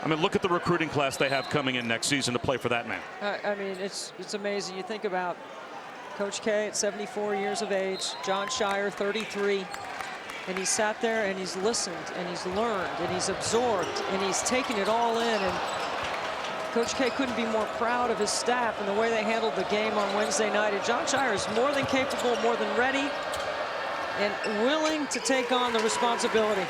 I mean, look at the recruiting class they have coming in next season to play for that man. I mean, it's amazing. You think about Coach K at 74 years of age, Jon Scheyer 33, and he sat there and he's listened and he's learned and he's absorbed and he's taken it all in. And Coach K couldn't be more proud of his staff and the way they handled the game on Wednesday night. And Jon Scheyer is more than capable, more than ready, and willing to take on the responsibility.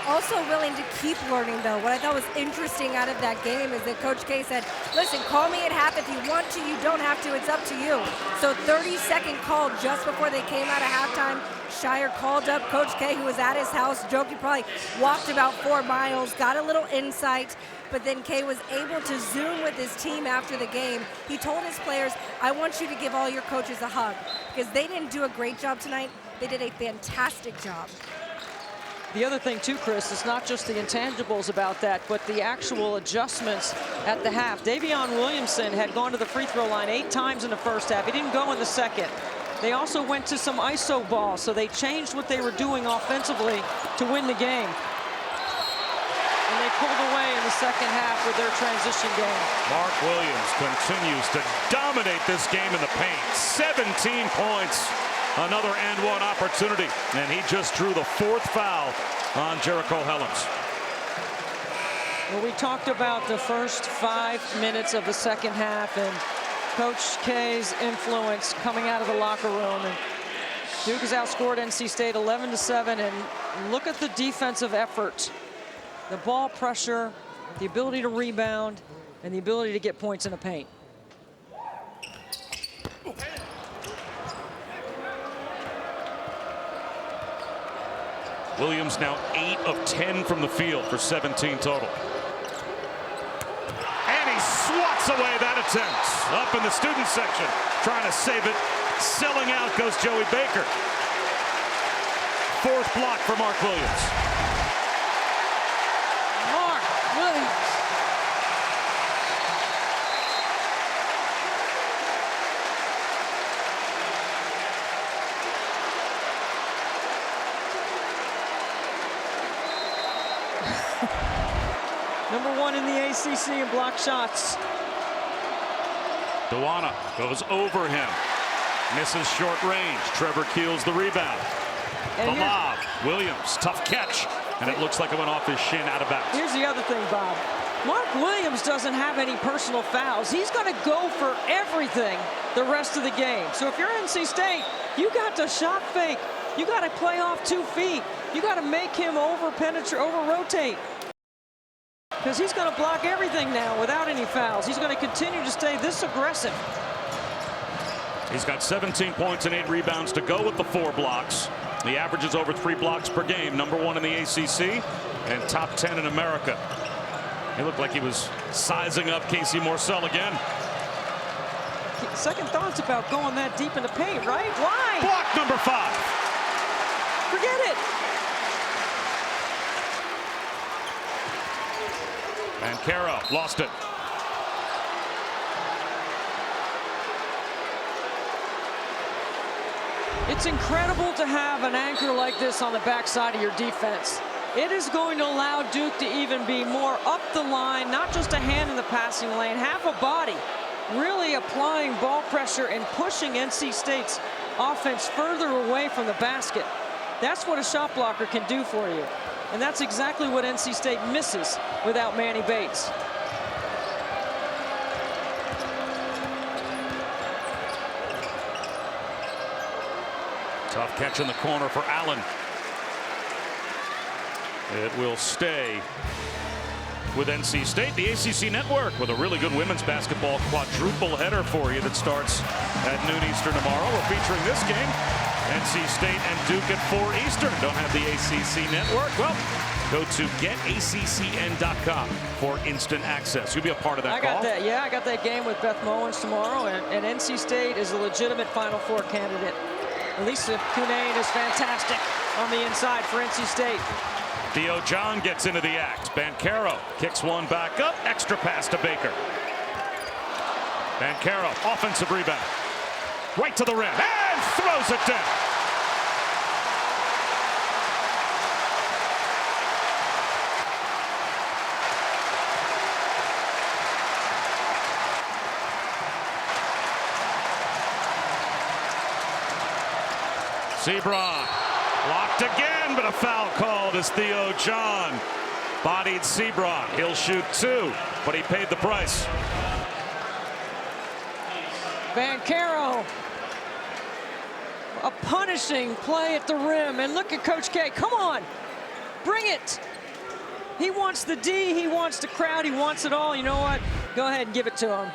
Also willing to keep learning, though. What I thought was interesting out of that game is that Coach K said, listen, call me at half if you want to. You don't have to. It's up to you. So 30-second call just before they came out of halftime. Shire called up Coach K, who was at his house, joked he probably walked about 4 miles, got a little insight, but then K was able to Zoom with his team after the game. He told his players, I want you to give all your coaches a hug, because they didn't do a great job tonight. They did a fantastic job. The other thing too, Chris, is not just the intangibles about that, but the actual adjustments at the half. Davion Williamson had gone to the free throw line 8 times in the first half. He didn't go in the second. They also went to some ISO ball, so they changed what they were doing offensively to win the game. And they pulled away in the second half with their transition game. Mark Williams continues to dominate this game in the paint. 17 points. Another and one opportunity, and he just drew the 4th foul on Jericho Helms. Well, we talked about the first 5 minutes of the second half and Coach K's influence coming out of the locker room. And Duke has outscored NC State 11-7, and look at the defensive effort. The ball pressure, the ability to rebound, and the ability to get points in the paint. Williams now 8 of 10 from the field for 17 total. And he swats away that attempt. Up in the student section, trying to save it. Selling out goes Joey Baker. 4th block for Mark Williams. Mark Williams. Number 1 in the ACC in block shots. Duana goes over him. Misses short range. Trevor Keels the rebound. And the lob. Williams, tough catch. And it looks like it went off his shin out of bounds. Here's the other thing, Bob. Mark Williams doesn't have any personal fouls. He's going to go for everything the rest of the game. So if you're NC State, you got to shot fake. You got to play off 2 feet. You got to make him over-rotate. Because he's going to block everything now without any fouls. He's going to continue to stay this aggressive. He's got 17 points and 8 rebounds to go with the 4 blocks. The average is over 3 blocks per game. Number 1 in the ACC and top 10 in America. He looked like he was sizing up Casey Morsell again. Second thoughts about going that deep in the paint, right? Why? Block number 5. Forget it. And Caro lost it. It's incredible to have an anchor like this on the backside of your defense. It is going to allow Duke to even be more up the line, not just a hand in the passing lane, half a body, really applying ball pressure and pushing NC State's offense further away from the basket. That's what a shot blocker can do for you. And that's exactly what NC State misses without Manny Bates. Tough catch in the corner for Allen. It will stay with NC State. The ACC Network with a really good women's basketball quadruple header for you that starts at noon Eastern tomorrow. We're featuring this game, NC State and Duke at 4 Eastern. Don't have the ACC Network? Well, go to getaccn.com for instant access. You'll be a part of that I call. got that. Yeah, I got that game with Beth Mowens tomorrow, and NC State is a legitimate Final Four candidate. Lisa Cunane is fantastic on the inside for NC State. Theo John gets into the act. Bancaro kicks one back up. Extra pass to Baker. Bancaro, offensive rebound. Right to the rim and throws it down. Sebron blocked again, but a foul called as Theo John bodied Sebron. He'll shoot 2, but he paid the price. Bancaro, a punishing play at the rim, and look at Coach K. Come on, Bring it. He wants the D, he wants the crowd, he wants it all. You know what? Go ahead and give it to him.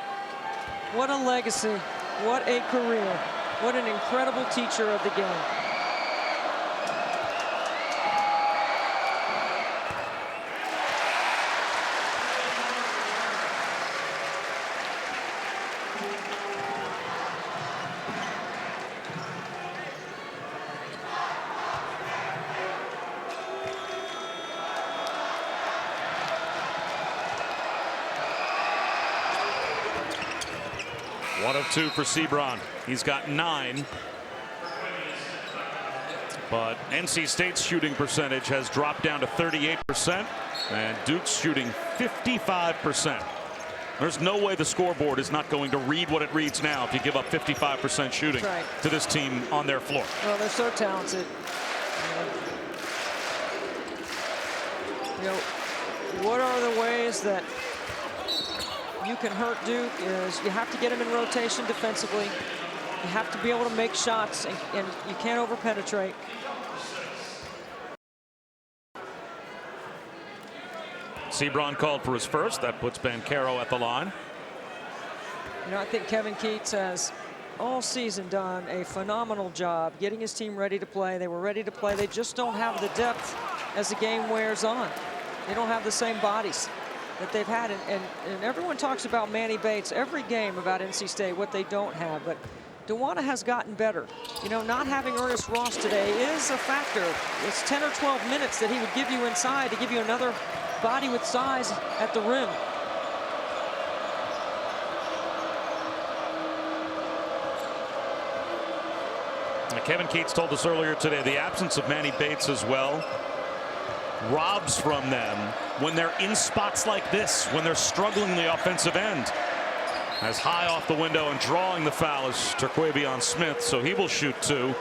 What a legacy. What a career. What an incredible teacher of the game. One of two for Sebron. He's got 9. But NC State's shooting percentage has dropped down to 38%, and Duke's shooting 55%. There's no way the scoreboard is not going to read what it reads now if you give up 55% shooting to this team on their floor. Well, they're so talented. You know, what are the ways that you can hurt Duke is you have to get him in rotation defensively. You have to be able to make shots, and you can't over-penetrate. Sebron called for his first. That puts Banchero at the line. You know, I think Kevin Keats has all season done a phenomenal job getting his team ready to play. They were ready to play. They just don't have the depth as the game wears on. They don't have the same bodies that they've had. And everyone talks about Manny Bates every game about NC State, what they don't have. But DeWanna has gotten better. You know, not having Ernest Ross today is a factor. It's 10 or 12 minutes that he would give you inside to give you another body with size at the rim. Kevin Keats told us earlier today the absence of Manny Bates as well robs from them when they're in spots like this, when they're struggling the offensive end. As high off the window and drawing the foul is Terquavion Smith, so he will shoot 2.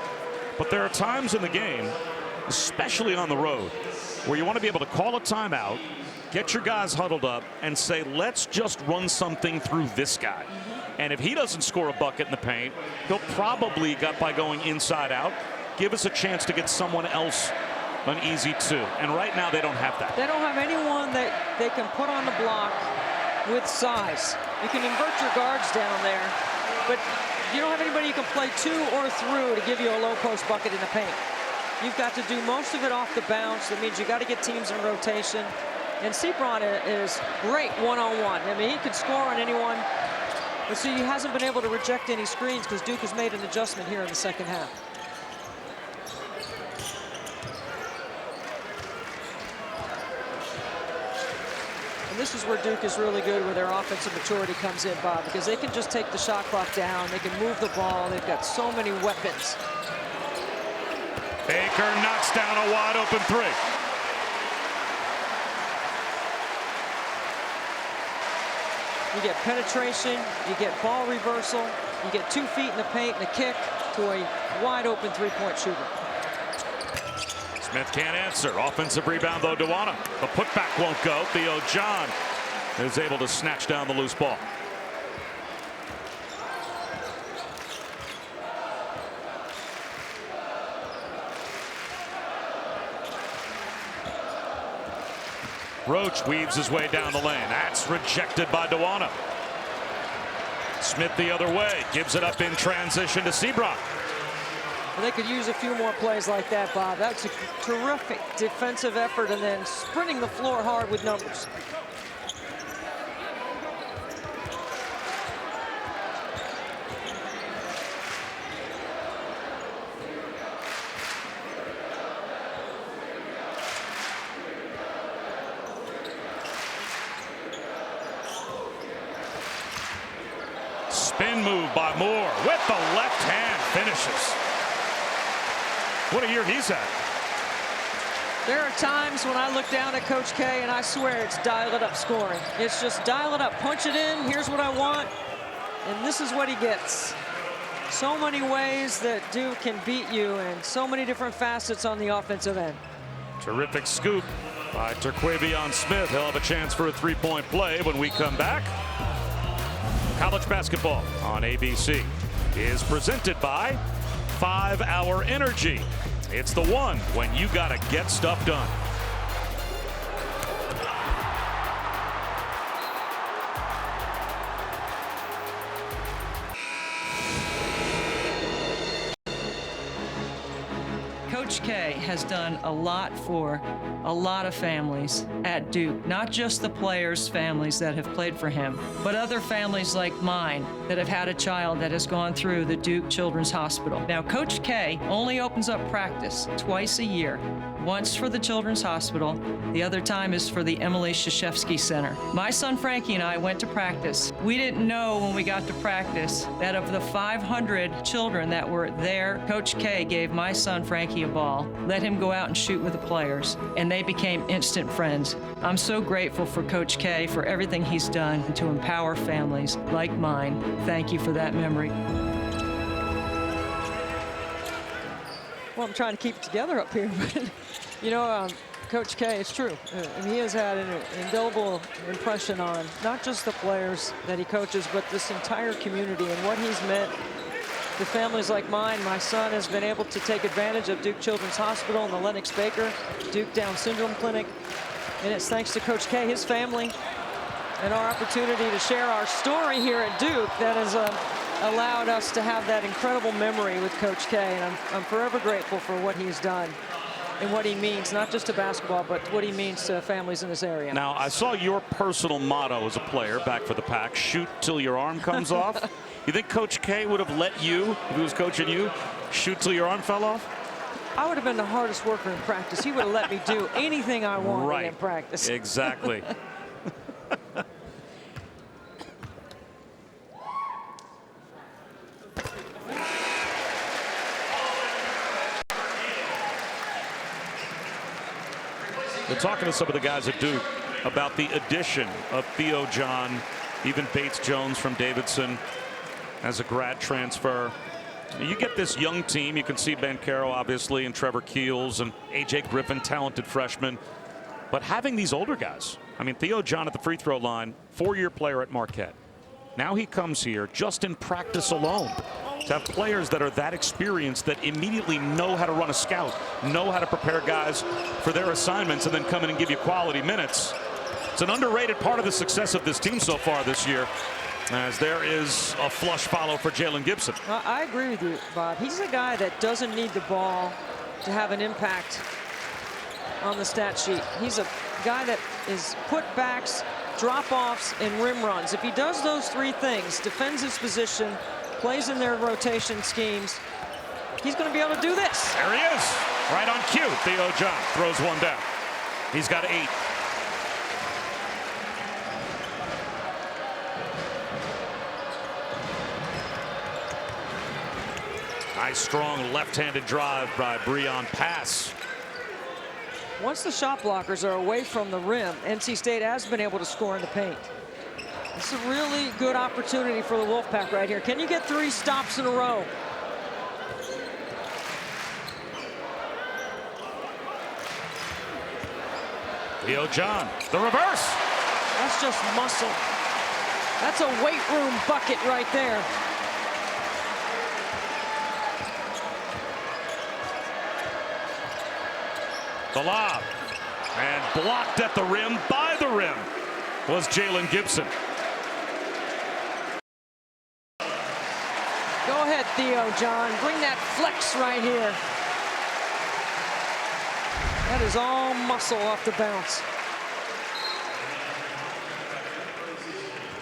But there are times in the game, especially on the road, where you want to be able to call a timeout, get your guys huddled up, and say, let's just run something through this guy. And if he doesn't score a bucket in the paint, he'll probably, by going inside out, give us a chance to get someone else an easy 2. And right now they don't have that. They don't have anyone that they can put on the block with size. You can invert your guards down there, but you don't have anybody you can play to or through to give you a low post bucket in the paint. You've got to do most of it off the bounce. That means you got to get teams in rotation. And Sebron is great one-on-one. I mean, he can score on anyone. But see, he hasn't been able to reject any screens because Duke has made an adjustment here in the second half. And this is where Duke is really good, where their offensive maturity comes in, Bob, because they can just take the shot clock down. They can move the ball. They've got so many weapons. Baker knocks down a wide open 3. You get penetration, you get ball reversal, you get 2 feet in the paint and a kick to a wide open 3-point shooter. Smith can't answer. Offensive rebound though, DeWanna. The putback won't go. Theo John is able to snatch down the loose ball. Roach weaves his way down the lane. That's rejected by DeWanna. Smith the other way, gives it up in transition to Sebron. They could use a few more plays like that, Bob. That's a terrific defensive effort, and then sprinting the floor hard with numbers. Spin move by Moore with the left hand finishes. What a year he's had. There are times when I look down at Coach K and I swear it's dial it up scoring. It's just dial it up, punch it in, here's what I want, and this is what he gets. So many ways that Duke can beat you and so many different facets on the offensive end. Terrific scoop by Terquavion Smith. He'll have a chance for a 3-point play when we come back. College basketball on ABC is presented by 5 Hour Energy. It's the one when you gotta get stuff done. Coach K has done a lot for a lot of families at Duke, not just the players' families that have played for him, but other families like mine that have had a child that has gone through the Duke Children's Hospital. Now, Coach K only opens up practice twice a year, once for the Children's Hospital, the other time is for the Emily Krzyzewski Center. My son Frankie and I went to practice. We didn't know when we got to practice that of the 500 children that were there, Coach K gave my son Frankie a ball, let him go out and shoot with the players, and they became instant friends. I'm so grateful for Coach K for everything he's done to empower families like mine. Thank you for that memory. Well, I'm trying to keep it together up here, but you know, Coach K, it's true. And he has had an indelible impression on not just the players that he coaches, but this entire community and what he's meant to families like mine. My son has been able to take advantage of Duke Children's Hospital and the Lennox Baker Duke Down Syndrome Clinic. And it's thanks to Coach K, his family, and our opportunity to share our story here at Duke that has allowed us to have that incredible memory with Coach K. And I'm forever grateful for what he's done and what he means, not just to basketball, but what he means to families in this area. Now, I saw your personal motto as a player back for the Pack, shoot till your arm comes off. You think Coach K would have let you, if he was coaching you, shoot till your arm fell off? I would have been the hardest worker in practice. He would have let me do anything I wanted in practice. Exactly. We're talking to some of the guys at Duke about the addition of Theo John, even Bates Jones from Davidson as a grad transfer. You get this young team. You can see Ben Caro, obviously, and Trevor Keels and A.J. Griffin, talented freshmen. But having these older guys, I mean, Theo John at the free throw line, 4-year player at Marquette. Now he comes here just in practice alone to have players that are that experienced that immediately know how to run a scout, know how to prepare guys for their assignments, and then come in and give you quality minutes. It's an underrated part of the success of this team so far this year, as there is a flush follow for Jalen Gibson. I agree with you, Bob. He's a guy that doesn't need the ball to have an impact on the stat sheet. He's a guy that is putbacks, drop-offs, and rim runs. If he does those three things, defends his position, plays in their rotation schemes, he's going to be able to do this. There he is, right on cue. Theo John throws one down. He's got 8. Nice, strong left-handed drive by Breon Pass. Once the shot blockers are away from the rim, NC State has been able to score in the paint. It's a really good opportunity for the Wolfpack right here. Can you get 3 stops in a row? Theo John, the reverse. That's just muscle. That's a weight room bucket right there. The lob, and blocked at the rim by the rim was Jalen Gibson. Go ahead, Theo John. Bring that flex right here. That is all muscle off the bounce.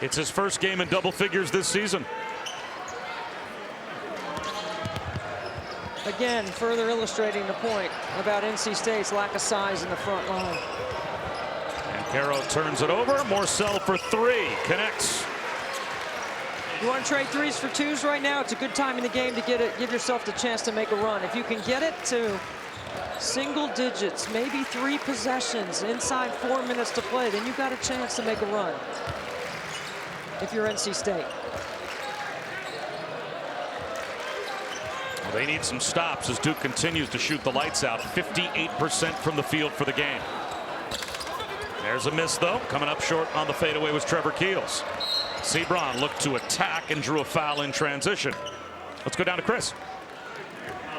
It's his first game in double figures this season. Again, further illustrating the point about NC State's lack of size in the front line. And Caro turns it over. Morcell for 3. Connects. You want to trade 3s for 2s right now? It's a good time in the game to give yourself the chance to make a run. If you can get it to single digits, maybe 3 possessions inside 4 minutes to play, then you've got a chance to make a run if you're NC State. They need some stops as Duke continues to shoot the lights out. 58% from the field for the game. There's a miss, though. Coming up short on the fadeaway was Trevor Keels. Sebron looked to attack and drew a foul in transition. Let's go down to Chris.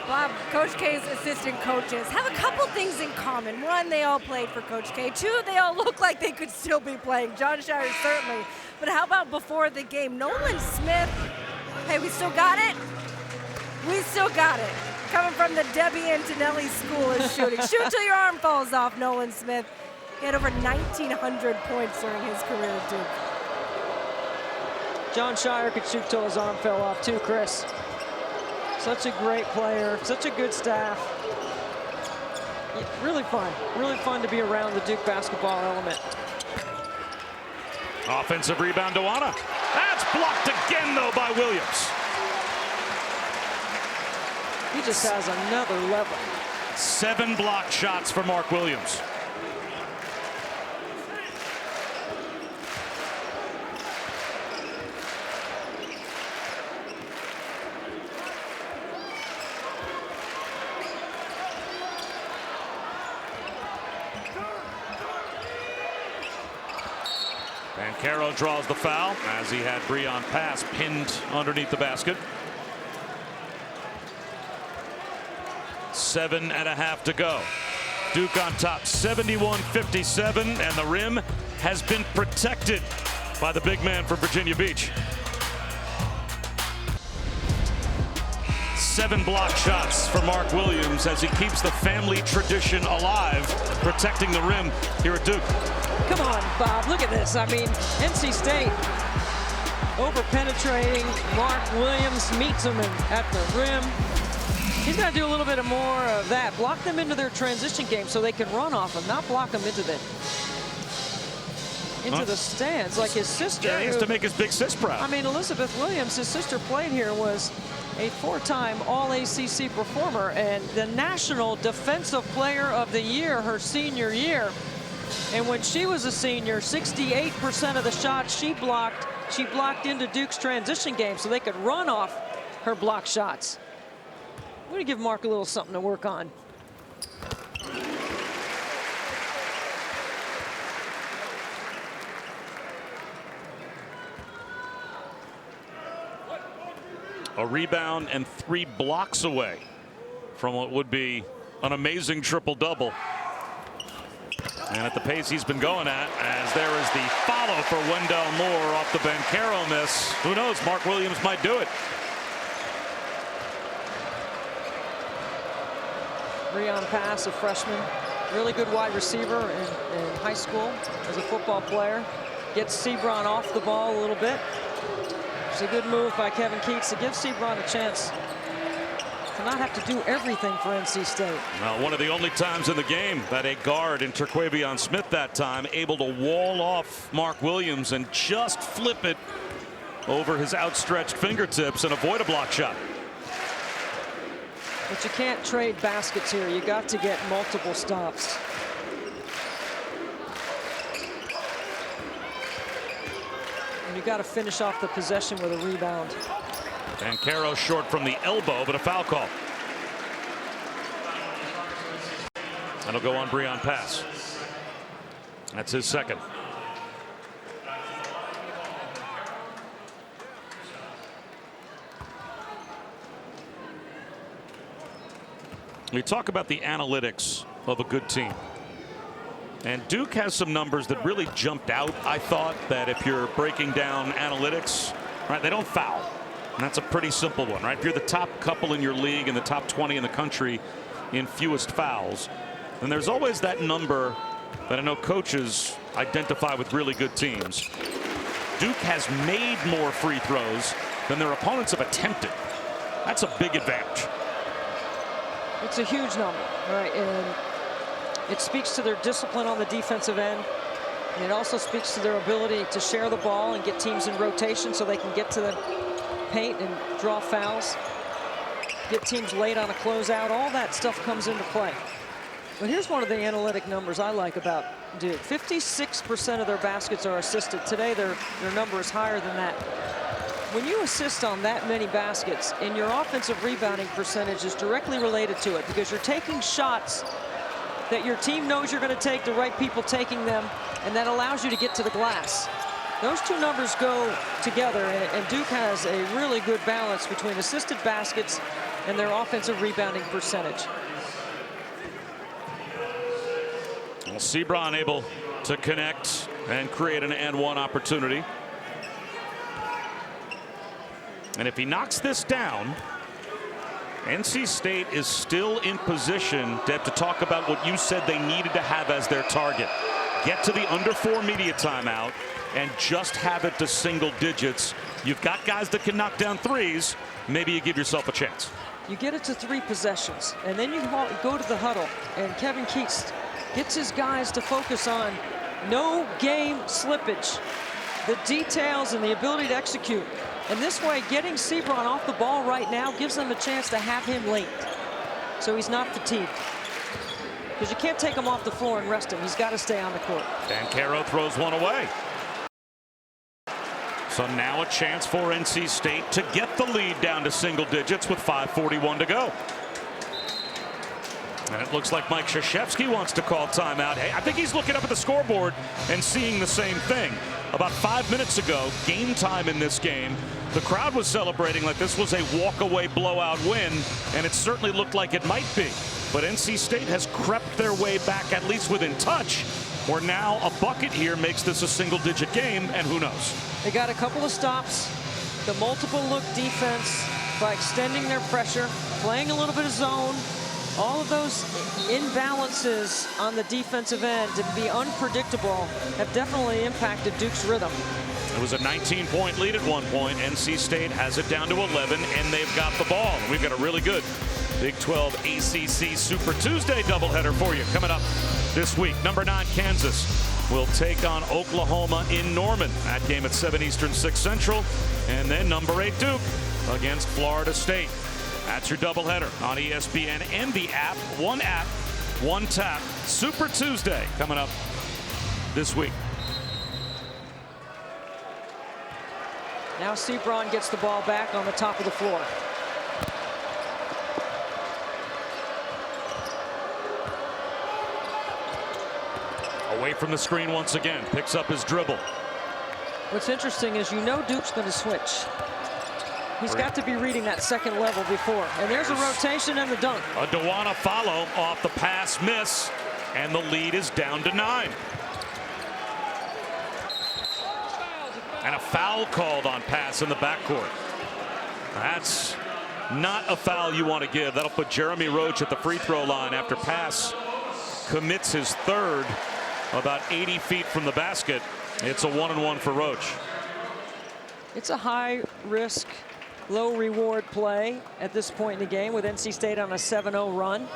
Bob, Coach K's assistant coaches have a couple things in common. One, they all played for Coach K. 2, they all look like they could still be playing. John Shire certainly. But how about before the game? Nolan Smith, hey, we still got it? We still got it. coming from the Debbie Antenelli School of Shooting. Shoot till your arm falls off, Nolan Smith. He had over 1,900 points during his career at Duke. John Shire could shoot till his arm fell off too, Chris. Such a great player, such a good staff. Really fun to be around the Duke basketball element. Offensive rebound to Anna. That's blocked again, though, by Williams. He just has another level. 7 blocked shots for Mark Williams. And Caro draws the foul as he had Breon Pass pinned underneath the basket. 7.5 to go. Duke on top 71-57, and the rim has been protected by the big man from Virginia Beach. 7 block shots for Mark Williams as he keeps the family tradition alive, protecting the rim here at Duke. Come on, Bob, look at this. I mean, NC State over-penetrating. Mark Williams meets him at the rim. He's got to do a little bit of more of that. Block them into their transition game so they can run off them, not block them into the stands like his sister. Yeah, he has to make his big sis proud. I mean, Elizabeth Williams, his sister, played here, was a 4-time All-ACC performer and the National Defensive Player of the Year her senior year. And when she was a senior, 68% of the shots she blocked into Duke's transition game so they could run off her block shots. I'm going to give Mark a little something to work on. A rebound and 3 blocks away from what would be an amazing triple-double. And at the pace he's been going at, as there is the follow for Wendell Moore off the Banchero miss. Who knows, Mark Williams might do it. Breon Pass, a freshman, really good wide receiver in high school as a football player. Gets Sebron off the ball a little bit. It's a good move by Kevin Keats to give Sebron a chance to not have to do everything for NC State. Well, one of the only times in the game that a guard in Terquavion Smith that time able to wall off Mark Williams and just flip it over his outstretched fingertips and avoid a block shot. But you can't trade baskets here. You got to get multiple stops. And you got to finish off the possession with a rebound. And Caro short from the elbow, but a foul call. That'll go on Breon Pass. That's his second. We talk about the analytics of a good team. And Duke has some numbers that really jumped out. I thought that if you're breaking down analytics, right, they don't foul. And that's a pretty simple one, right? If you're the top couple in your league and the top 20 in the country in fewest fouls, then there's always that number that I know coaches identify with really good teams. Duke has made more free throws than their opponents have attempted. That's a big advantage. It's a huge number, right? And it speaks to their discipline on the defensive end. And it also speaks to their ability to share the ball and get teams in rotation so they can get to the paint and draw fouls, get teams late on a closeout. All that stuff comes into play. But here's one of the analytic numbers I like about Duke. 56% of their baskets are assisted. Today their number is higher than that. When you assist on that many baskets, and your offensive rebounding percentage is directly related to it, because you're taking shots that your team knows you're going to take, the right people taking them, and that allows you to get to the glass. Those two numbers go together, and Duke has a really good balance between assisted baskets and their offensive rebounding percentage. Well, Sebron able to connect and create an and-one opportunity. And if he knocks this down, NC State is still in position, Deb, to talk about what you said they needed to have as their target. Get to the under 4 media timeout and just have it to single digits. You've got guys that can knock down threes. Maybe you give yourself a chance. You get it to 3 possessions, and then you go to the huddle, and Kevin Keats gets his guys to focus on no game slippage, the details and the ability to execute. And this way, getting Sebron off the ball right now gives them a chance to have him late, so he's not fatigued. Because you can't take him off the floor and rest him. He's got to stay on the court. Banchero throws one away. So now a chance for NC State to get the lead down to single digits with 5:41 to go. And it looks like Mike Krzyzewski wants to call timeout. Hey, I think he's looking up at the scoreboard and seeing the same thing. About 5 minutes ago, game time in this game, the crowd was celebrating like this was a walk-away blowout win, and it certainly looked like it might be. But NC State has crept their way back, at least within touch, where now a bucket here makes this a single-digit game, and who knows? They got a couple of stops, the multiple look defense by extending their pressure, playing a little bit of zone. All of those imbalances on the defensive end to be unpredictable have definitely impacted Duke's rhythm. It was a 19-point lead at one point. NC State has it down to 11, and they've got the ball. And we've got a really good Big 12 ACC Super Tuesday doubleheader for you coming up this week. Number 9 Kansas will take on Oklahoma in Norman. That game at 7 Eastern, 6 Central. And then number 8 Duke against Florida State. That's your doubleheader on ESPN and the app. One app, one tap. Super Tuesday coming up this week. Now Sebron gets the ball back on the top of the floor. Away from the screen once again. Picks up his dribble. What's interesting is Duke's going to switch. He's got to be reading that second level before. And there's a rotation and the dunk. A Dewana follow off the pass miss. And the lead is down to 9. And a foul called on pass in the backcourt. That's not a foul you want to give. That'll put Jeremy Roach at the free throw line after pass commits his third about 80 feet from the basket. It's a 1-and-1 for Roach. It's a high risk, low reward play at this point in the game with NC State on a 7-0 run.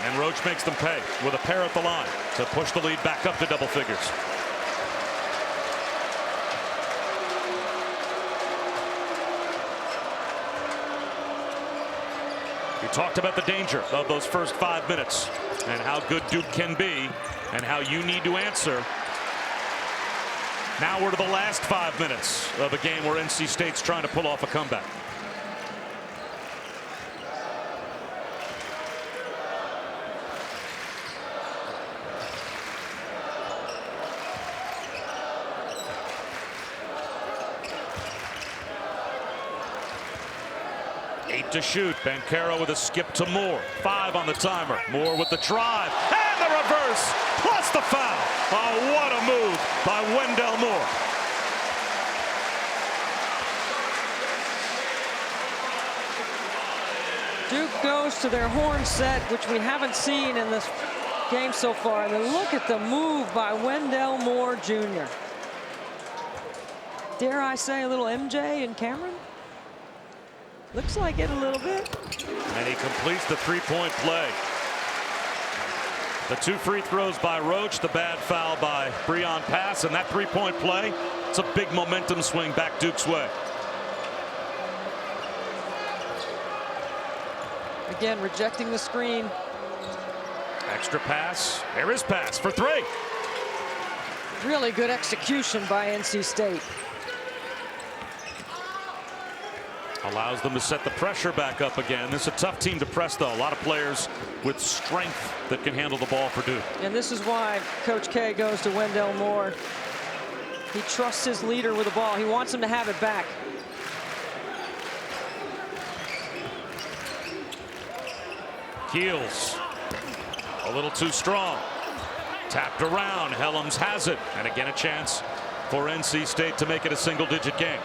And Roach makes them pay with a pair at the line to push the lead back up to double figures. We talked about the danger of those first 5 minutes and how good Duke can be and how you need to answer. Now we're to the last 5 minutes of a game where NC State's trying to pull off a comeback. To shoot. Banchero with a skip to Moore. 5 on the timer. Moore with the drive and the reverse plus the foul. Oh, what a move by Wendell Moore. Duke goes to their horn set, which we haven't seen in this game so far. And then look at the move by Wendell Moore Jr. Dare I say a little MJ and Cameron? Looks like it a little bit. And he completes the three-point play. The 2 free throws by Roach, the bad foul by Breon Pass, and that three-point play, it's a big momentum swing back Duke's way. Again, rejecting the screen. Extra pass. There is pass for 3. Really good execution by NC State. Allows them to set the pressure back up again. This is a tough team to press, though. A lot of players with strength that can handle the ball for Duke. And this is why Coach K goes to Wendell Moore. He trusts his leader with the ball. He wants him to have it back. Keels. A little too strong. Tapped around. Helms has it. And again, a chance for NC State to make it a single-digit game.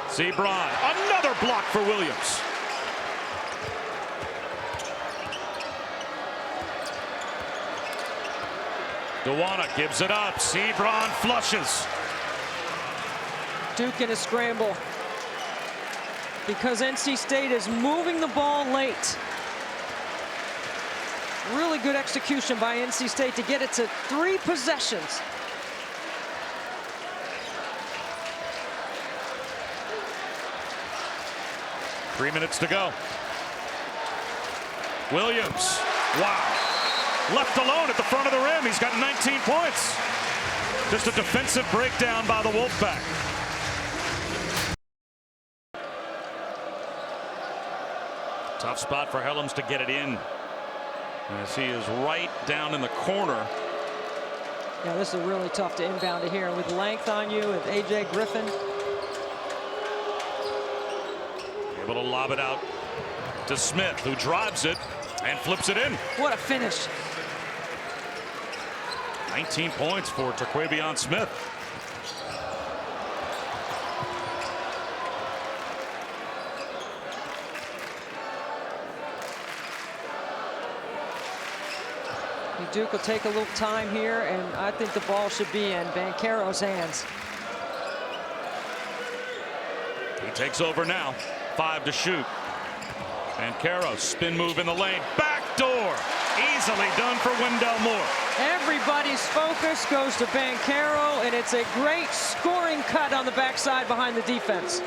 Sebron. Another block for Williams. Duana gives it up. Sebron flushes. Duke in a scramble because NC State is moving the ball late. Really good execution by NC State to get it to 3 possessions. Three minutes to go. Williams. Wow. Left alone at the front of the rim. He's got 19 points. Just a defensive breakdown by the Wolfpack. Tough spot for Helms to get it in, as he is right down in the corner. Yeah, this is really tough to inbound to here with length on you, with AJ Griffin. Able to lob it out to Smith, who drives it and flips it in. What a finish. 19 points for Terquavion Smith. Duke will take a little time here, and I think the ball should be in Banchero's hands. He takes over now. 5 to shoot. Banchero, spin move in the lane. Back door. Easily done for Wendell Moore. Everybody's focus goes to Banchero, and it's a great scoring cut on the backside behind the defense.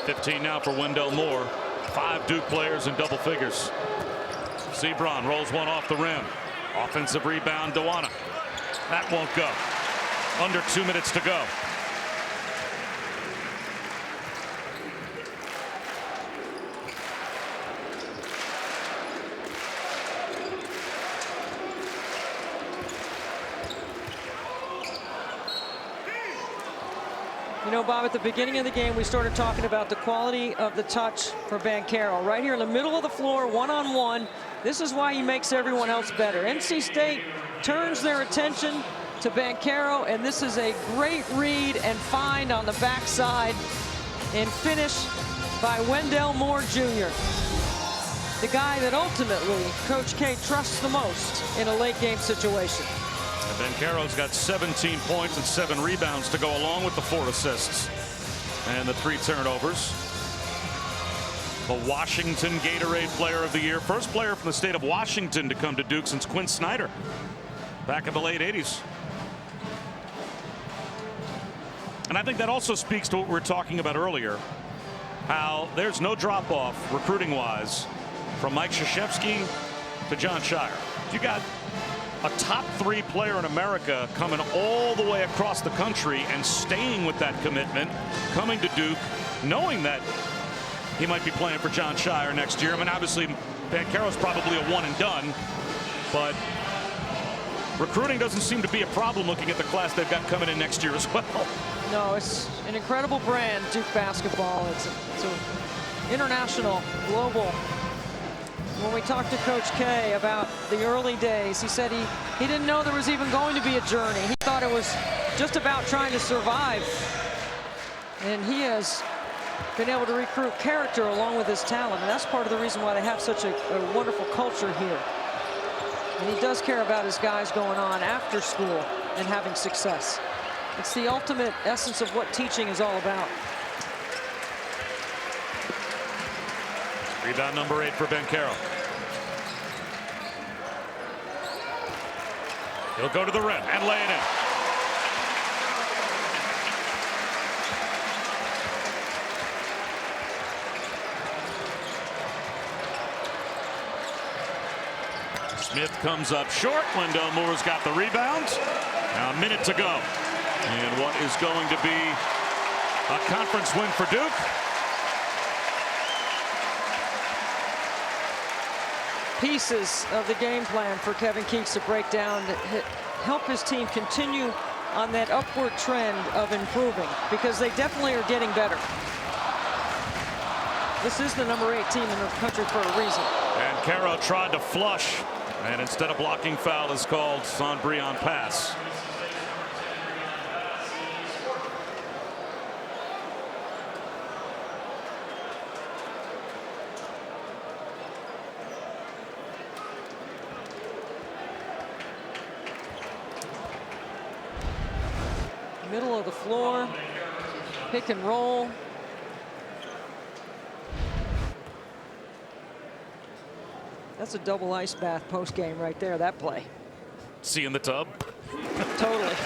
$15 now for Wendell Moore. 5 Duke players in double figures. Sebron rolls one off the rim. Offensive rebound, Duana. That won't go. Under 2 minutes to go. You know, Bob, at the beginning of the game, we started talking about the quality of the touch for Banchero. Right here in the middle of the floor, one-on-one. This is why he makes everyone else better. NC State turns their attention to Banchero, and this is a great read and find on the backside and finish by Wendell Moore Jr., the guy that ultimately Coach K trusts the most in a late game situation. Banchero's got 17 points and 7 rebounds to go along with the 4 assists and the 3 turnovers. The Washington Gatorade Player of the Year. First player from the state of Washington to come to Duke since Quinn Snyder back in the late 80s. And I think that also speaks to what we were talking about earlier, how there's no drop off recruiting wise from Mike Krzyzewski to John Shire. You got a top 3 player in America coming all the way across the country and staying with that commitment, coming to Duke, knowing that he might be playing for John Shire next year. I mean, obviously, Banchero's probably a one and done, but recruiting doesn't seem to be a problem looking at the class they've got coming in next year as well. No, it's an incredible brand, Duke basketball. It's an international, global. When we talked to Coach K about the early days, he said he didn't know there was even going to be a journey. He thought it was just about trying to survive. And he has been able to recruit character along with his talent. And that's part of the reason why they have such a wonderful culture here. And he does care about his guys going on after school and having success. It's the ultimate essence of what teaching is all about. Rebound number 8 for Banchero. He'll go to the rim and lay it in. Smith comes up short. Wendell Moore's got the rebound. Now a minute to go. And what is going to be a conference win for Duke. Pieces of the game plan for Kevin Keeks to break down to help his team continue on that upward trend of improving, because they definitely are getting better. This is the number 8 team in the country for a reason. And Caro tried to flush, and instead of blocking foul is called on Breon pass. Middle of the floor, pick and roll. That's a double ice bath post game right there, that play. See in the tub. Totally.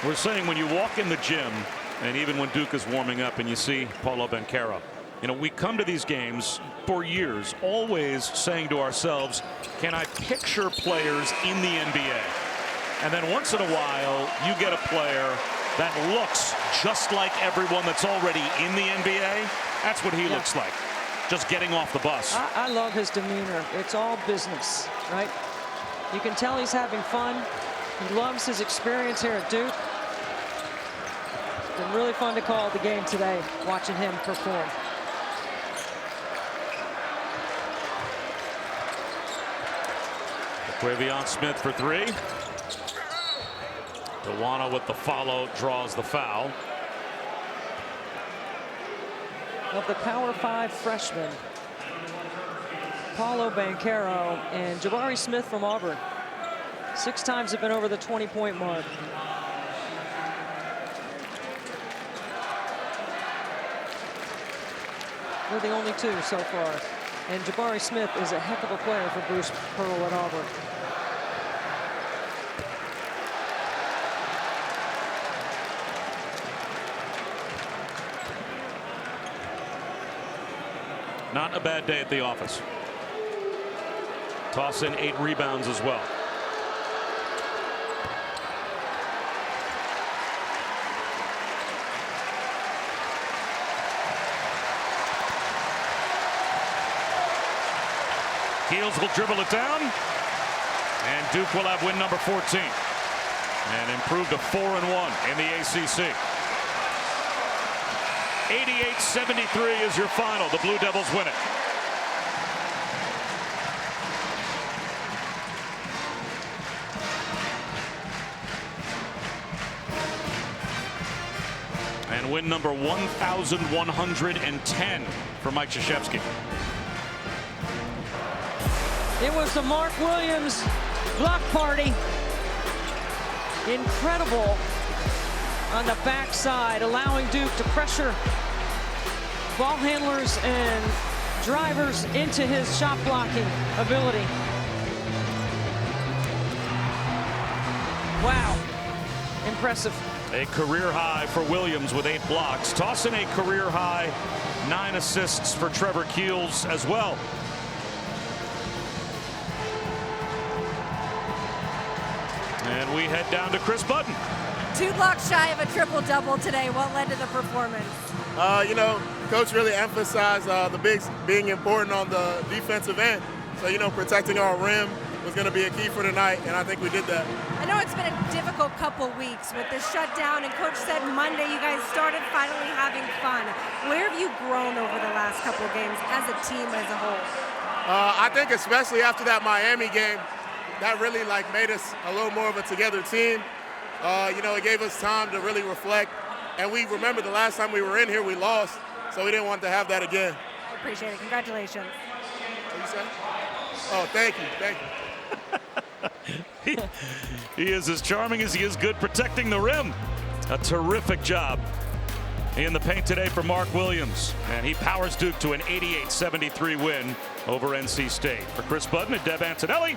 We're saying when you walk in the gym, and even when Duke is warming up and you see Paolo Banchero, you know, we come to these games for years always saying to ourselves, can I picture players in the NBA? And then once in a while, you get a player that looks just like everyone that's already in the NBA. That's what he looks like, just getting off the bus. I love his demeanor. It's all business, right? You can tell he's having fun. He loves his experience here at Duke. It's been really fun to call the game today, watching him perform. Quavion Smith for 3. Dewana with the follow, draws the foul. Of the Power 5 freshmen, Paolo Banchero and Jabari Smith from Auburn, 6 times have been over the 20-point mark. They're the only 2 so far. And Jabari Smith is a heck of a player for Bruce Pearl at Auburn. Not a bad day at the office. Toss in 8 rebounds as well. Keels will dribble it down, and Duke will have win number 14 and improve to 4-1 in the ACC. 88-73 is your final. The Blue Devils win it. And win number 1,110 for Mike Krzyzewski. It was the Mark Williams block party. Incredible on the backside, allowing Duke to pressure ball handlers and drivers into his shot blocking ability. Wow, impressive. A career high for Williams with 8 blocks. Toss in a career high 9 assists for Trevor Keels as well. And we head down to Chris Button. 2 blocks shy of a triple-double today. What led to the performance? You know, Coach really emphasized the bigs being important on the defensive end. So, you know, protecting our rim was going to be a key for tonight, and I think we did that. I know it's been a difficult couple weeks with the shutdown, and Coach said Monday you guys started finally having fun. Where have you grown over the last couple of games as a team as a whole? I think especially after that Miami game, that really made us a little more of a together team. You know, it gave us time to really reflect. And we remember the last time we were in here, we lost. So we didn't want to have that again. I appreciate it. Congratulations. What you say? Oh, thank you. Thank you. He is as charming as he is good protecting the rim. A terrific job in the paint today for Mark Williams. And he powers Duke to an 88-73 win over NC State. For Chris Budden and Deb Antonelli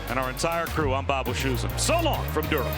and our entire crew, I'm Bob Wischusen. So long from Durham.